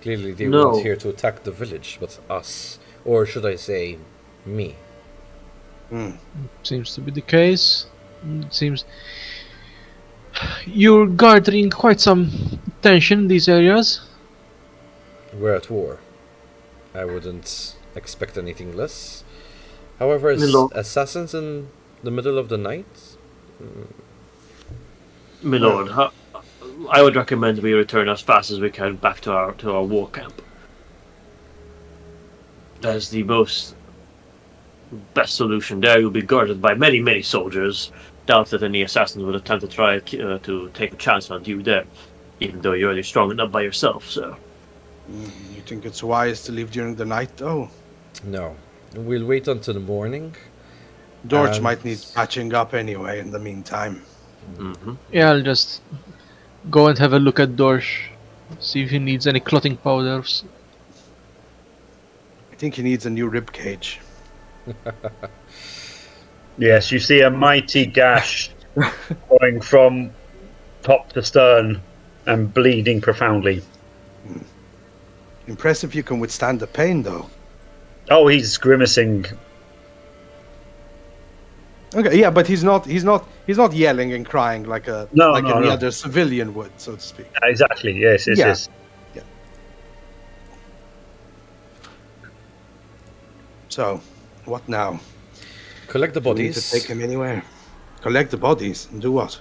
Clearly, they No. weren't here to attack the village, but us, or should I say, me. seems to be the case. It seems you're garnering quite some tension in these areas. We're at war. I wouldn't expect anything less. However, as Milo- assassins in the middle of the night? My lord, I would recommend we return as fast as we can back to our war camp. That is the best solution. There you'll be guarded by many soldiers. Doubt that any assassins would attempt to try to take a chance on you there, even though you're already strong enough by yourself. So You think it's wise to leave during the night, though? No. We'll wait until the morning. Dorch might need patching up anyway in the meantime. Yeah, I'll just go and have a look at Dorsch. See if he needs any clotting powders. I think he needs a new rib cage. Yes, you see a mighty gash going from top to stern and bleeding profoundly. Impressive you can withstand the pain, though. Oh, he's grimacing. Okay, yeah, but he's not yelling and crying like any other civilian would, so to speak. Exactly, yes. Yeah. So, What now? Collect the Do we need to bodies. take him anywhere? Collect the bodies and do what?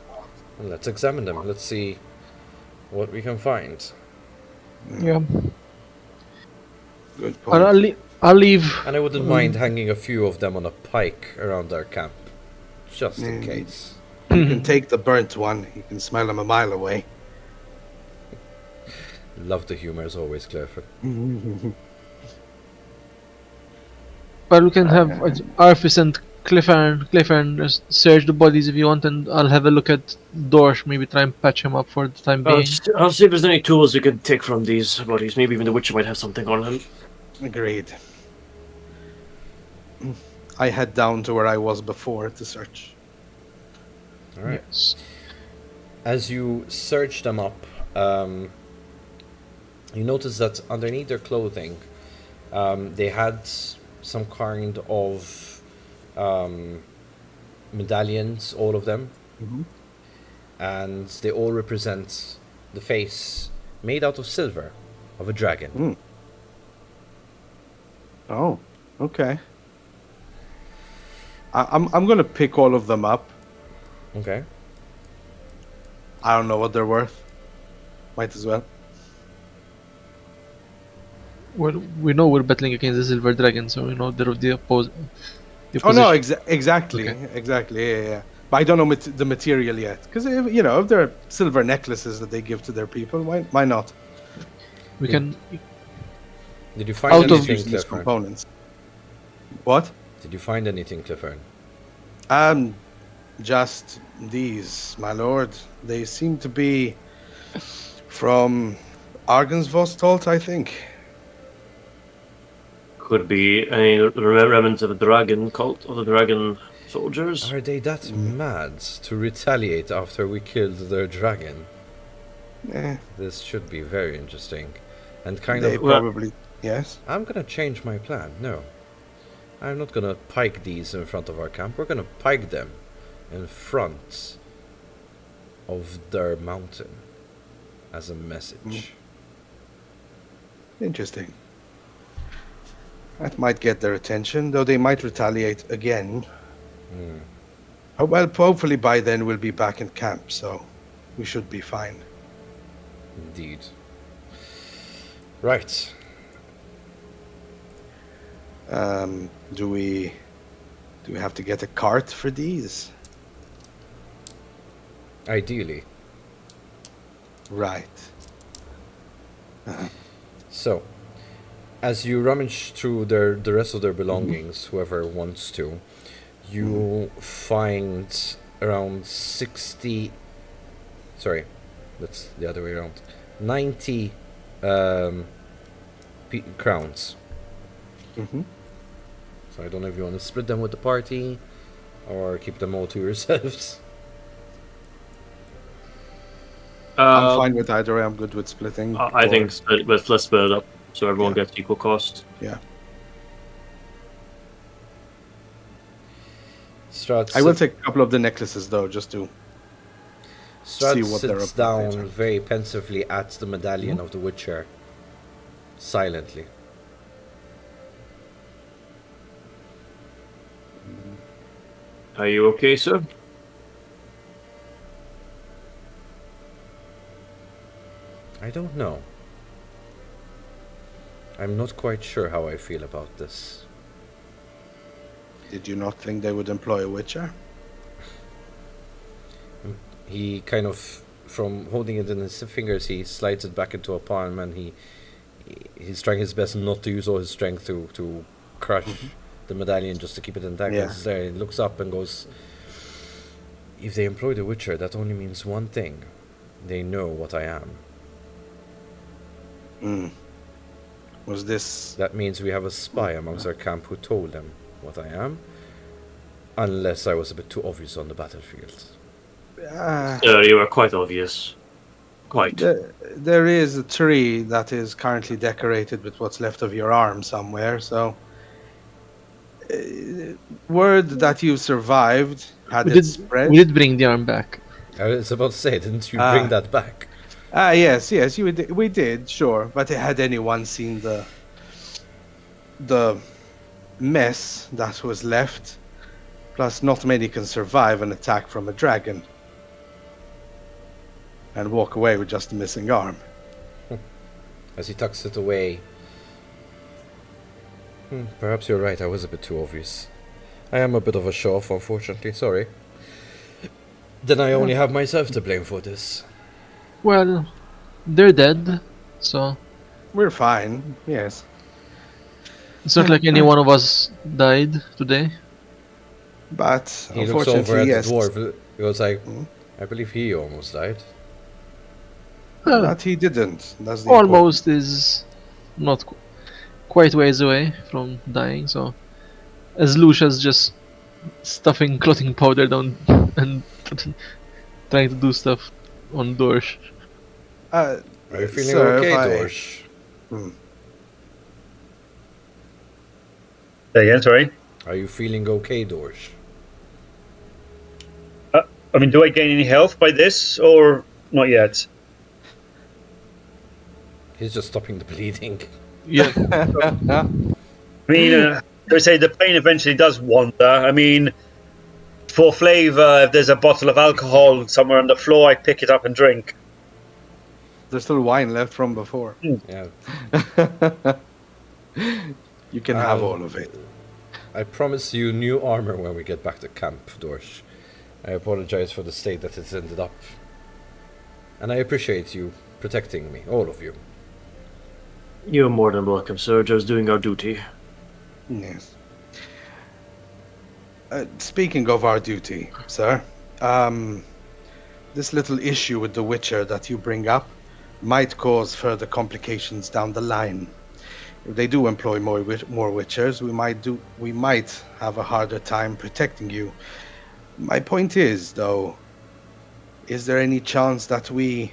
And let's examine them. Let's see what we can find. Yeah. Good Or point. I'll leave. And I wouldn't mind hanging a few of them on a pike around our camp, just in case. You can take the burnt one. You can smell him a mile away. Love the humor as always, Clifford. But we can have Arfis and Clifford search the bodies if you want, and I'll have a look at Dorsch, maybe try and patch him up for the time being. I'll see if there's any tools we can take from these bodies. Maybe even the Witcher might have something on him. Agreed. I head down to where I was before to search. All right. Yes. As you search them up, you notice that underneath their clothing, they had some kind of medallions, all of them, and they all represent the face made out of silver of a dragon. Oh, okay. I'm gonna pick all of them up. Okay. I don't know what they're worth. Might as well. Well, we know we're battling against the silver dragon, so we know they're the opposite. Oh no, exactly, exactly. Yeah. But I don't know the material yet, because if they're silver necklaces that they give to their people, why not? We can. Did you find Out of anything, Use these Clifford? components. What? Did you find anything, Clifford? Just these, my lord. They seem to be from Argensvostolt, I think. Could be any remnants of the dragon cult or the dragon soldiers. Are they that mad to retaliate after we killed their dragon? This should be very interesting. And kind They of... probably... Yes? I'm gonna change my plan. No. I'm not gonna pike these in front of our camp. We're gonna pike them in front of their mountain as a message. Interesting. That might get their attention, though they might retaliate again. Oh, well, hopefully by then we'll be back in camp, so we should be fine. Indeed. Right. Do we have to get a cart for these? Ideally. Right. So, as you rummage through the rest of their belongings, whoever wants to, you find around 60... Sorry, that's the other way around. 90 crowns. So I don't know if you want to split them with the party or keep them all to yourselves. I'm fine with either way. I'm good with splitting. I think let's split it up so everyone gets equal cost. Yeah. Strahd I will take a couple of the necklaces, though, just to see Strahd what they're sits up down to. very pensively at the medallion of the Witcher, silently. Are you okay, sir? I don't know. I'm not quite sure how I feel about this. Did you not think they would employ a witcher? He kind of, from holding it in his fingers, he slides it back into a palm, and he's trying his best not to use all his strength to crush the medallion just to keep it intact. Yeah. It's there. He looks up and goes, if they employ the Witcher, that only means one thing. They know what I am. Was this... That means we have a spy amongst our camp who told them what I am. Unless I was a bit too obvious on the battlefield. You were quite obvious. Quite. There is a tree that is currently decorated with what's left of your arm somewhere, so... word that you survived had it spread. We did bring the arm back. I was about to say, didn't you bring that back? Yes, we did, sure. But had anyone seen the mess that was left. Plus, not many can survive an attack from a dragon and walk away with just a missing arm. As he tucks it away. Perhaps you're right, I was a bit too obvious. I am a bit of a show-off, unfortunately, sorry. Then I only have myself to blame for this. Well, they're dead, so We're fine, yes. it's not like any one of us died today. But He looks over unfortunately, at yes. the dwarf. He goes like, Hmm? I believe he almost died. Well, But he didn't. That's the almost is not quite ways away from dying, so as Lucia's just stuffing clotting powder down and trying to do stuff on Dorsch. important. Are you feeling Sir, okay, if I- Dorsch? Say again, sorry. Are you feeling okay, Dorsch? I mean, do I gain any health by this, or not yet? He's just stopping the bleeding. Yeah, I mean, they say the pain eventually does wander. I mean, for flavour, if there's a bottle of alcohol somewhere on the floor, I pick it up and drink. There's still wine left from before. Yeah. You can have all of it. I promise you new armor when we get back to camp, Dorsch. I apologize for the state that it's ended up. And I appreciate you protecting me, all of you. You're more than welcome, sir. Just doing our duty. Yes. Speaking of our duty, sir, this little issue with the Witcher that you bring up might cause further complications down the line. If they do employ more Witchers, we might have a harder time protecting you. My point is, though, is there any chance that we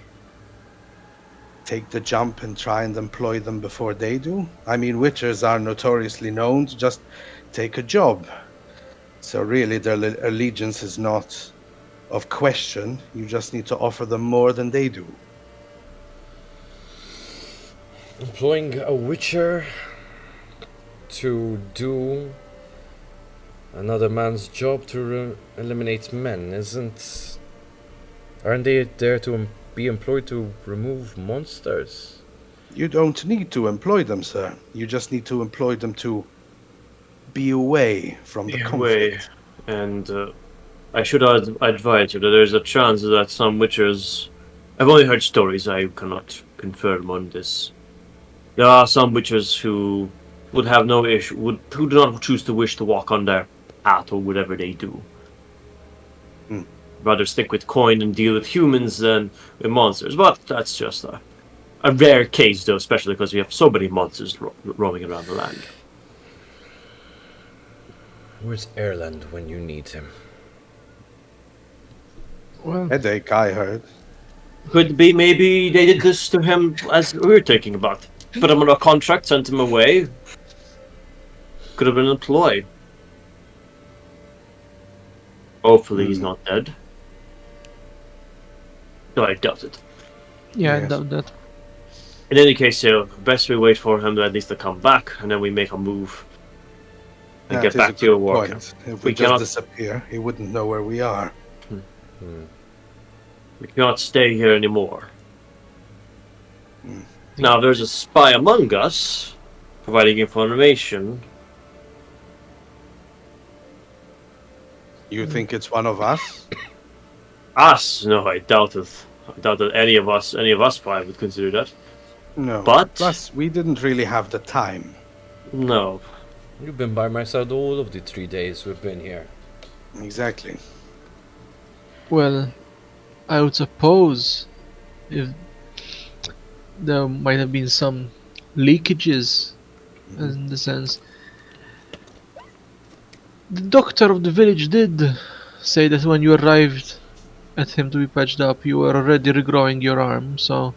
take the jump and try and employ them before they do? I mean, Witchers are notoriously known to just take a job. So really, their allegiance is not of question. You just need to offer them more than they do. Employing a witcher to do another man's job to eliminate men aren't they there to be employed to remove monsters? You don't need to employ them, sir. You just need to employ them to be away from the conflict. And I should advise you that there's a chance that some witchers. I've only heard stories. I cannot confirm on this. There are some witchers who would have no issue, who do not choose to wish to walk on their path or whatever they do. Rather stick with coin and deal with humans than with monsters. But that's just a rare case, though, especially because we have so many monsters roaming around the land. Where's Erland when you need him? well, Headache, I heard. Could be maybe they did this to him as we were thinking about. Put him on a contract, sent him away. Could have been employed. Hopefully he's not dead. No, I doubt it. yeah, I Yes. doubt that. In any case, best we wait for him to at least to come back, and then we make a move and That get is a back to your good work. point. If We we just cannot- disappear, he wouldn't know where we are. We cannot stay here anymore. Now, if there's a spy among us, providing information. You think it's one of us? Us? No, I doubt it. I doubt that any of us five would consider that. No. But- Plus, we didn't really have the time. No. You've been by my side all of the 3 days we've been here. Exactly. Well, I would suppose if there might have been some leakages in the sense. The doctor of the village did say that when you arrived at him to be patched up, you were already regrowing your arm, so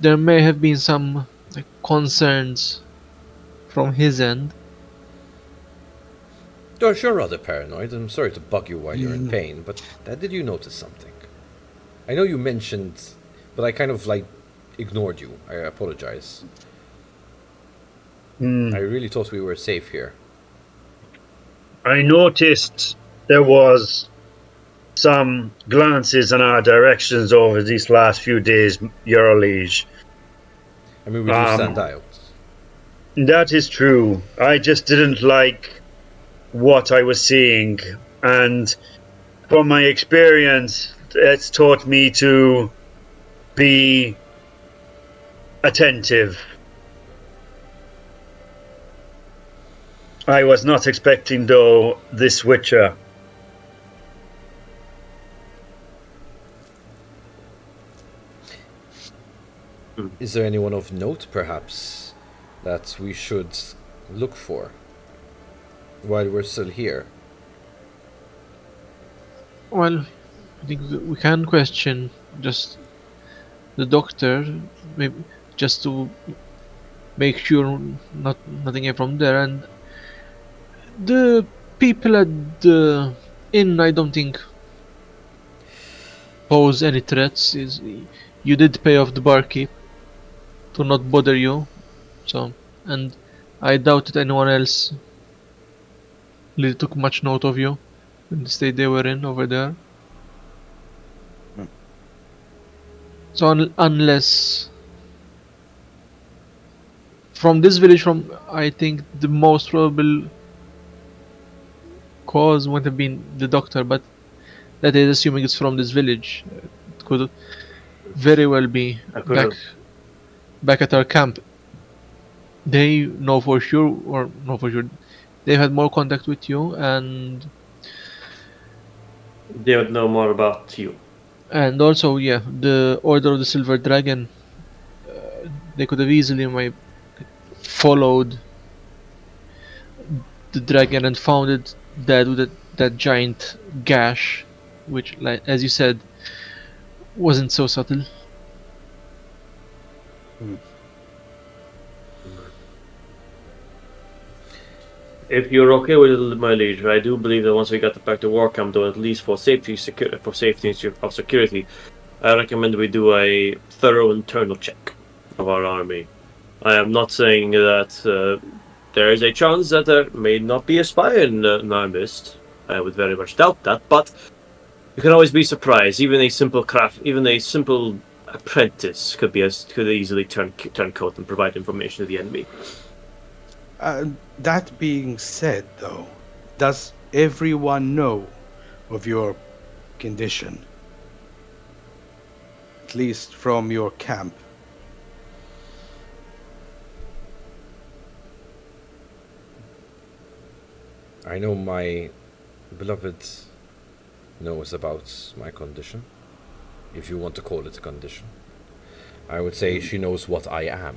there may have been some concerns from his end. Dorsch, you're rather paranoid. I'm sorry to bug you while you're in pain, but did you notice something? I know you mentioned, but I kind of ignored you. I apologize. I really thought we were safe here. I noticed there was some glances in our directions over these last few days, Your Liege. I mean, we do stand out. That is true. I just didn't like what I was seeing, and from my experience, it's taught me to be attentive. I was not expecting, though, this Witcher. Is there anyone of note, perhaps, that we should look for while we're still here? Well, I think we can question just the doctor, maybe just to make sure nothing came from there, and the people at the inn. I don't think pose any threats. Is you did pay off the barkeep to not bother you, so and I doubt that anyone else really took much note of you in the state they were in over there. So unless from this village, from I think the most probable cause would have been the doctor, but that is assuming it's from this village. It could very well be back at our camp. They know for sure, or know for sure, they've had more contact with you, and They would know more about you. also, yeah, the Order of the Silver Dragon. They could have easily followed the dragon and found it dead with that giant gash, which, like as you said, wasn't so subtle. If you're okay with it, my liege, I do believe that once we get back to Warcamp, though, at least for safety of security, I recommend we do a thorough internal check of our army. I am not saying that there is a chance that there may not be a spy in our midst. I would very much doubt that, but you can always be surprised. Even a simple apprentice could easily turn coat and provide information to the enemy. That being said, though, does everyone know of your condition? At least from your camp. I know my beloved knows about my condition, if you want to call it a condition. I would say she knows what I am.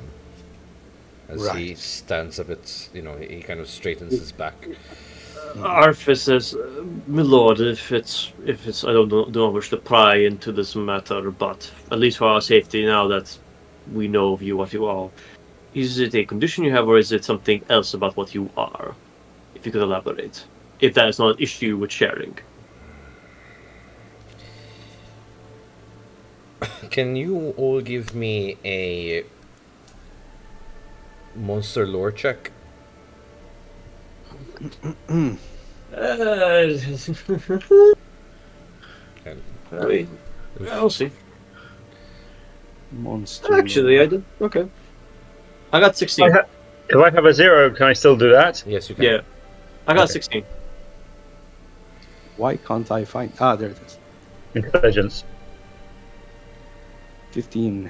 As he stands a bit, he kind of straightens his back. Arthur says, "My lord, if it's, I don't wish to pry into this matter, but at least for our safety, now that we know of you, what you are, is it a condition you have, or is it something else about what you are? If you could elaborate, if that is not an issue with sharing." Can you all give me a monster lore check? I'll see. Monster. Actually, I did. Okay. I got 16. If I have a 0, can I still do that? Yes, you can. Yeah. I got 16. Why can't I find... Ah, there it is. Intelligence. 15.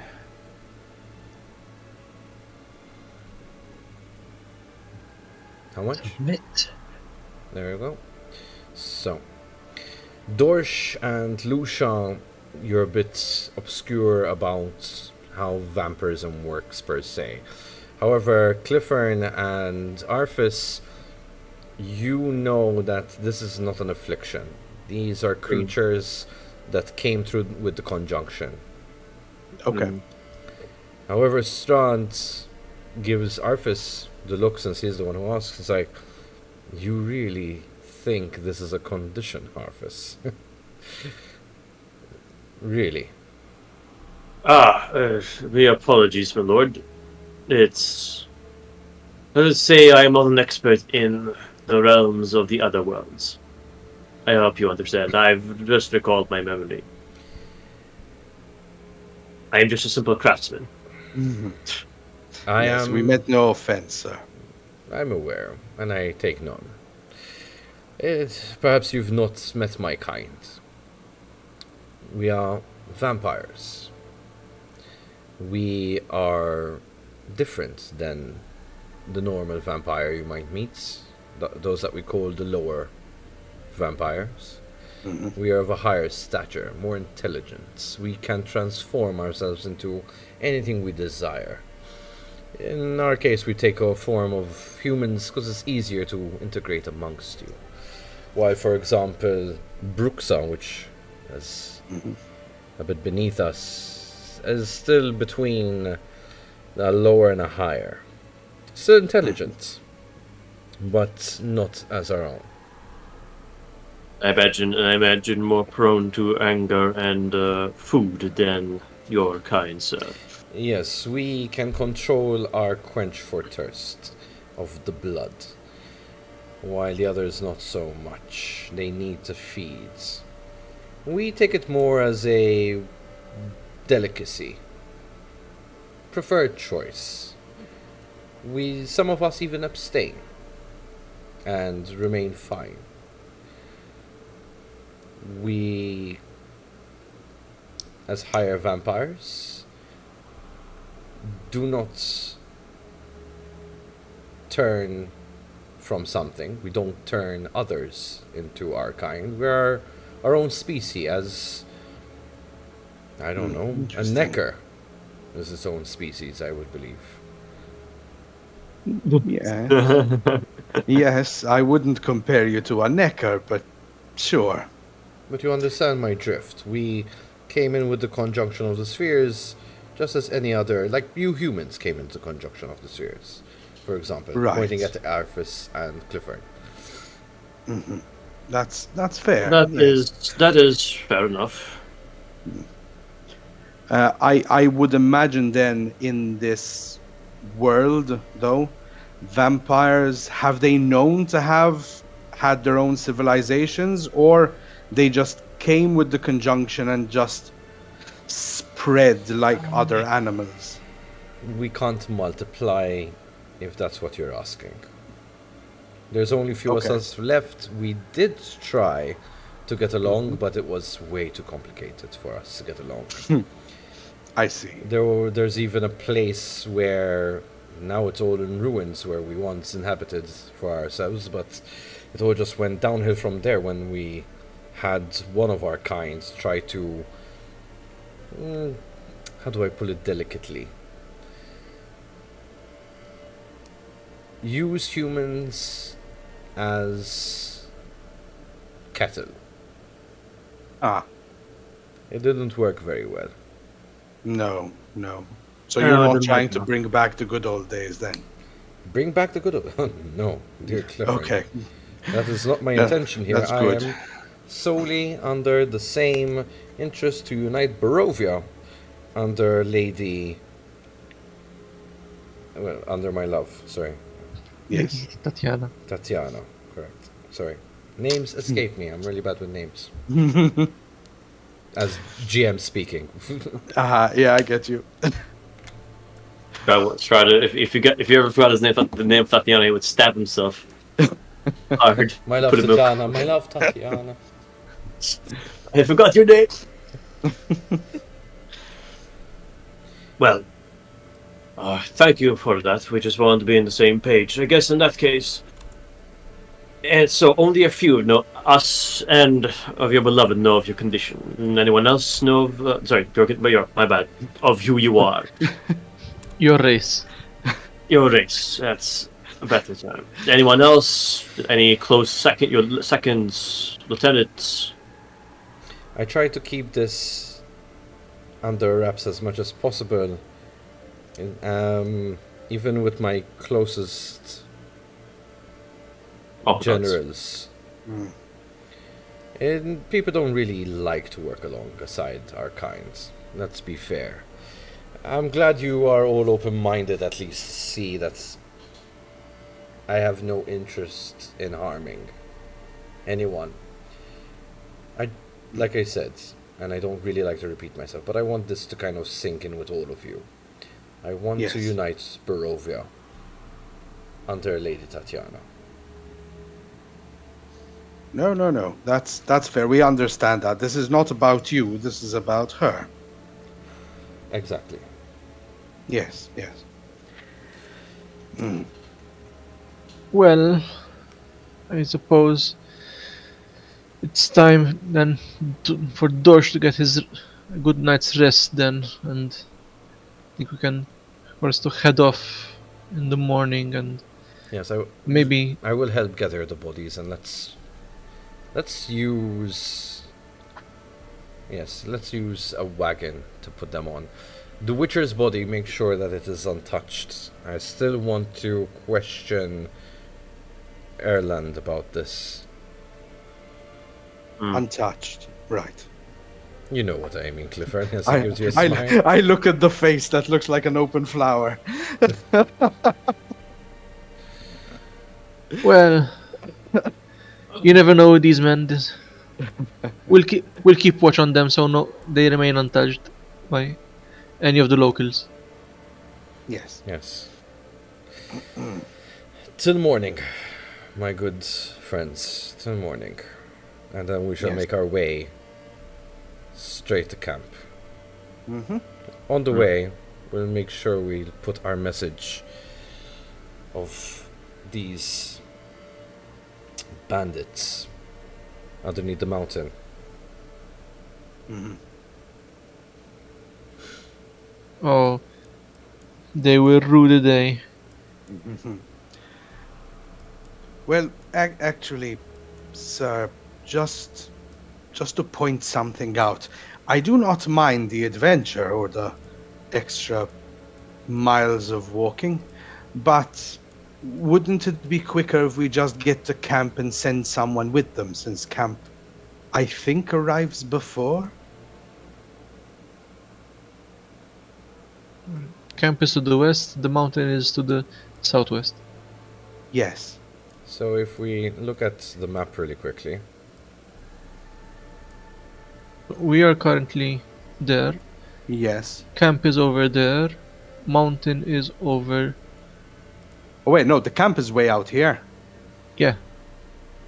How much? Admit. There you go. So, Dorsh and Lucian, you're a bit obscure about how vampirism works per se. However, Cliffern and Arthas, you know that this is not an affliction. These are creatures that came through with the conjunction. Okay. However, Strahd gives Arthas the look, since he's the one who asks. It's like, you really think this is a condition, Arthas? Really? The apologies, my lord. It's Let us say I am not an expert in the realms of the other worlds. I hope you understand. I've just recalled my memory. I am just a simple craftsman. I Yes, we am. meant no offense, sir. I'm aware, and I take none. Perhaps you've not met my kind. We are vampires. We are different than the normal vampire you might meet, those that we call the lower vampires. We are of a higher stature, more intelligent. We can transform ourselves into anything we desire. In our case, we take a form of humans because it's easier to integrate amongst you. While, for example, Bruxa, which is a bit beneath us, is still between a lower and a higher. Still intelligent, but not as our own. I imagine more prone to anger and food than your kind, sir. Yes, we can control our quench for thirst of the blood, while the others not so much. They need to feed. We take it more as a delicacy, preferred choice. Some of us even abstain and remain fine. We, as higher vampires, do not turn from something. We don't turn others into our kind. We are our own species, as I don't know, a Interesting. necker is its own species, I would believe. Yeah. Yes, I wouldn't compare you to a necker, but sure. But you understand my drift. We came in with the conjunction of the spheres, just as any other, like you humans came into the conjunction of the spheres, for example, Right. pointing at Arthas and Clifford. That's fair. That yes. is fair enough. I would imagine then in this world, though, vampires, have they known to have had their own civilizations, or they just came with the conjunction and just spread like other animals? We can't multiply, if that's what you're asking. There's only few of Okay. us left. We did try to get along, but it was way too complicated for us to get along. I see. There's even a place where now it's all in ruins where we once inhabited for ourselves, but it all just went downhill from there when we had one of our kinds try to. How do I put it delicately? Use humans as cattle. Ah, It didn't work very well. no. So No, you're I not don't trying like to that. bring back the good old days then? Bring back the good old. No, dear Clifford. Okay. That is not my Yeah, intention here. that's I good. am solely under the same interest to unite Barovia under Lady. Well, under my love, sorry. Yes. Tatiana. Tatiana, correct. Sorry. Names escape me. I'm really bad with names. As GM speaking. Yeah, I get you. Strahd, if you ever forgot the name of Tatiana, he would stab himself hard. My love, Put him up. Tatiana. My love, Tatiana. I forgot your name. Well, thank you for that. We just wanted to be on the same page. I guess in that case, and so only a few know us and of your beloved know of your condition. And anyone else know of? Sorry, my bad. Of who you are, Your race. your race. That's a better term. Anyone else? Any close second? Your seconds, lieutenants? I try to keep this under wraps as much as possible. Even with my closest generals. And people don't really like to work alongside our kinds. Let's be fair. I'm glad you are all open-minded. At least see that I have no interest in harming anyone. Like I said, and I don't really like to repeat myself, but I want this to kind of sink in with all of you. I want to Yes. unite Barovia under Lady Tatiana. No. That's fair. We understand that. This is not about you. This is about her. Exactly. Yes. Well, I suppose it's time then for Dorsch to get his good night's rest then, and I think we can for us to head off in the morning and Yes, maybe I will help gather the bodies, and let's use a wagon to put them on. The Witcher's body, make sure that it is untouched. I still want to question Erland about this. Untouched. Right. You know what I mean, Clifford. Yes, it gives you a smile. I look at the face that looks like an open flower. well, you never know with these men. We'll keep watch on them so no they remain untouched by any of the locals. Yes. Yes. Till morning, my good friends. Till morning. And then we shall Yes. make our way straight to camp. Mm-hmm. On the way, we'll make sure we put our message of these bandits underneath the mountain. Mm-hmm. Oh, they will rue the day. Mm-hmm. Well, actually, sir, just to point something out, I do not mind the adventure or the extra miles of walking, but wouldn't it be quicker if we just get to camp and send someone with them, since camp, I think, arrives before? Camp is to the west, the mountain is to the southwest. Yes. So if we look at the map really quickly, We are currently there. Yes. Camp is over there. Mountain is over. Oh wait, no, the camp is way out here. Yeah.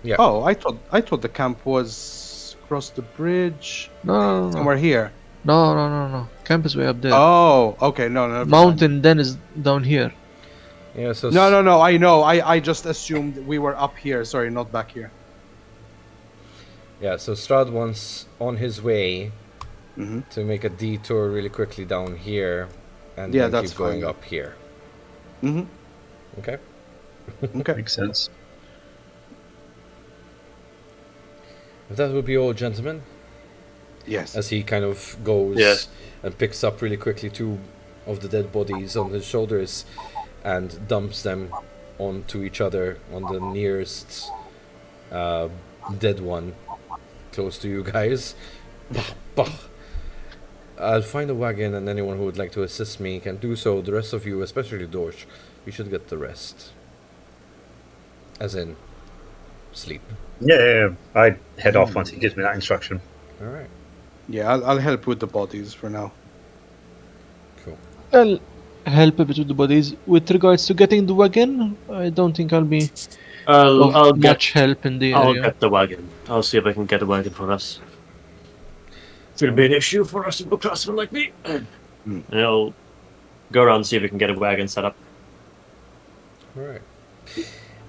yeah, Oh, I thought the camp was across the bridge, No. somewhere here. No. Camp is way up there. Oh, okay, no, never mind. Mountain then is down here. yeah. So No, I know. I just assumed we were up here. Sorry, not back here. yeah. So Strahd wants on his way Mm-hmm. to make a detour really quickly down here, and Yeah, then that's keep going fine. up here. Mm-hmm. Okay. Okay. Makes sense. If that would be all, gentlemen. Yes. As he kind of goes Yes. and picks up really quickly two of the dead bodies on his shoulders and dumps them onto each other on the nearest dead one close to you guys. Bah, bah. I'll find a wagon, and anyone who would like to assist me can do so. The rest of you, especially Dorsch, you should get the rest. As in, sleep. Yeah. I'd head off once he gives me that instruction. Alright, Yeah, I'll help with the bodies for now. cool. I'll help a bit with the bodies. With regards to getting the wagon, I don't think I'll be of I'll get much help in the I'll area. get the wagon. I'll see if I can get a wagon for us. It's gonna be an issue for us simple craftsmen like me. And I'll go around and see if we can get a wagon set up. Alright.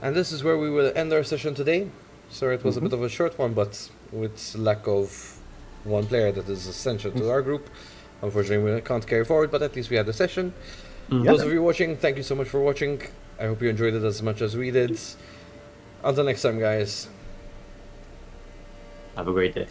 And this is where we will end our session today. Sorry it was a bit of a short one, but with lack of one player that is essential to our group, unfortunately we can't carry forward, but at least we had a session. Those of you watching, thank you so much for watching. I hope you enjoyed it as much as we did. Until next time, guys. Have a great day.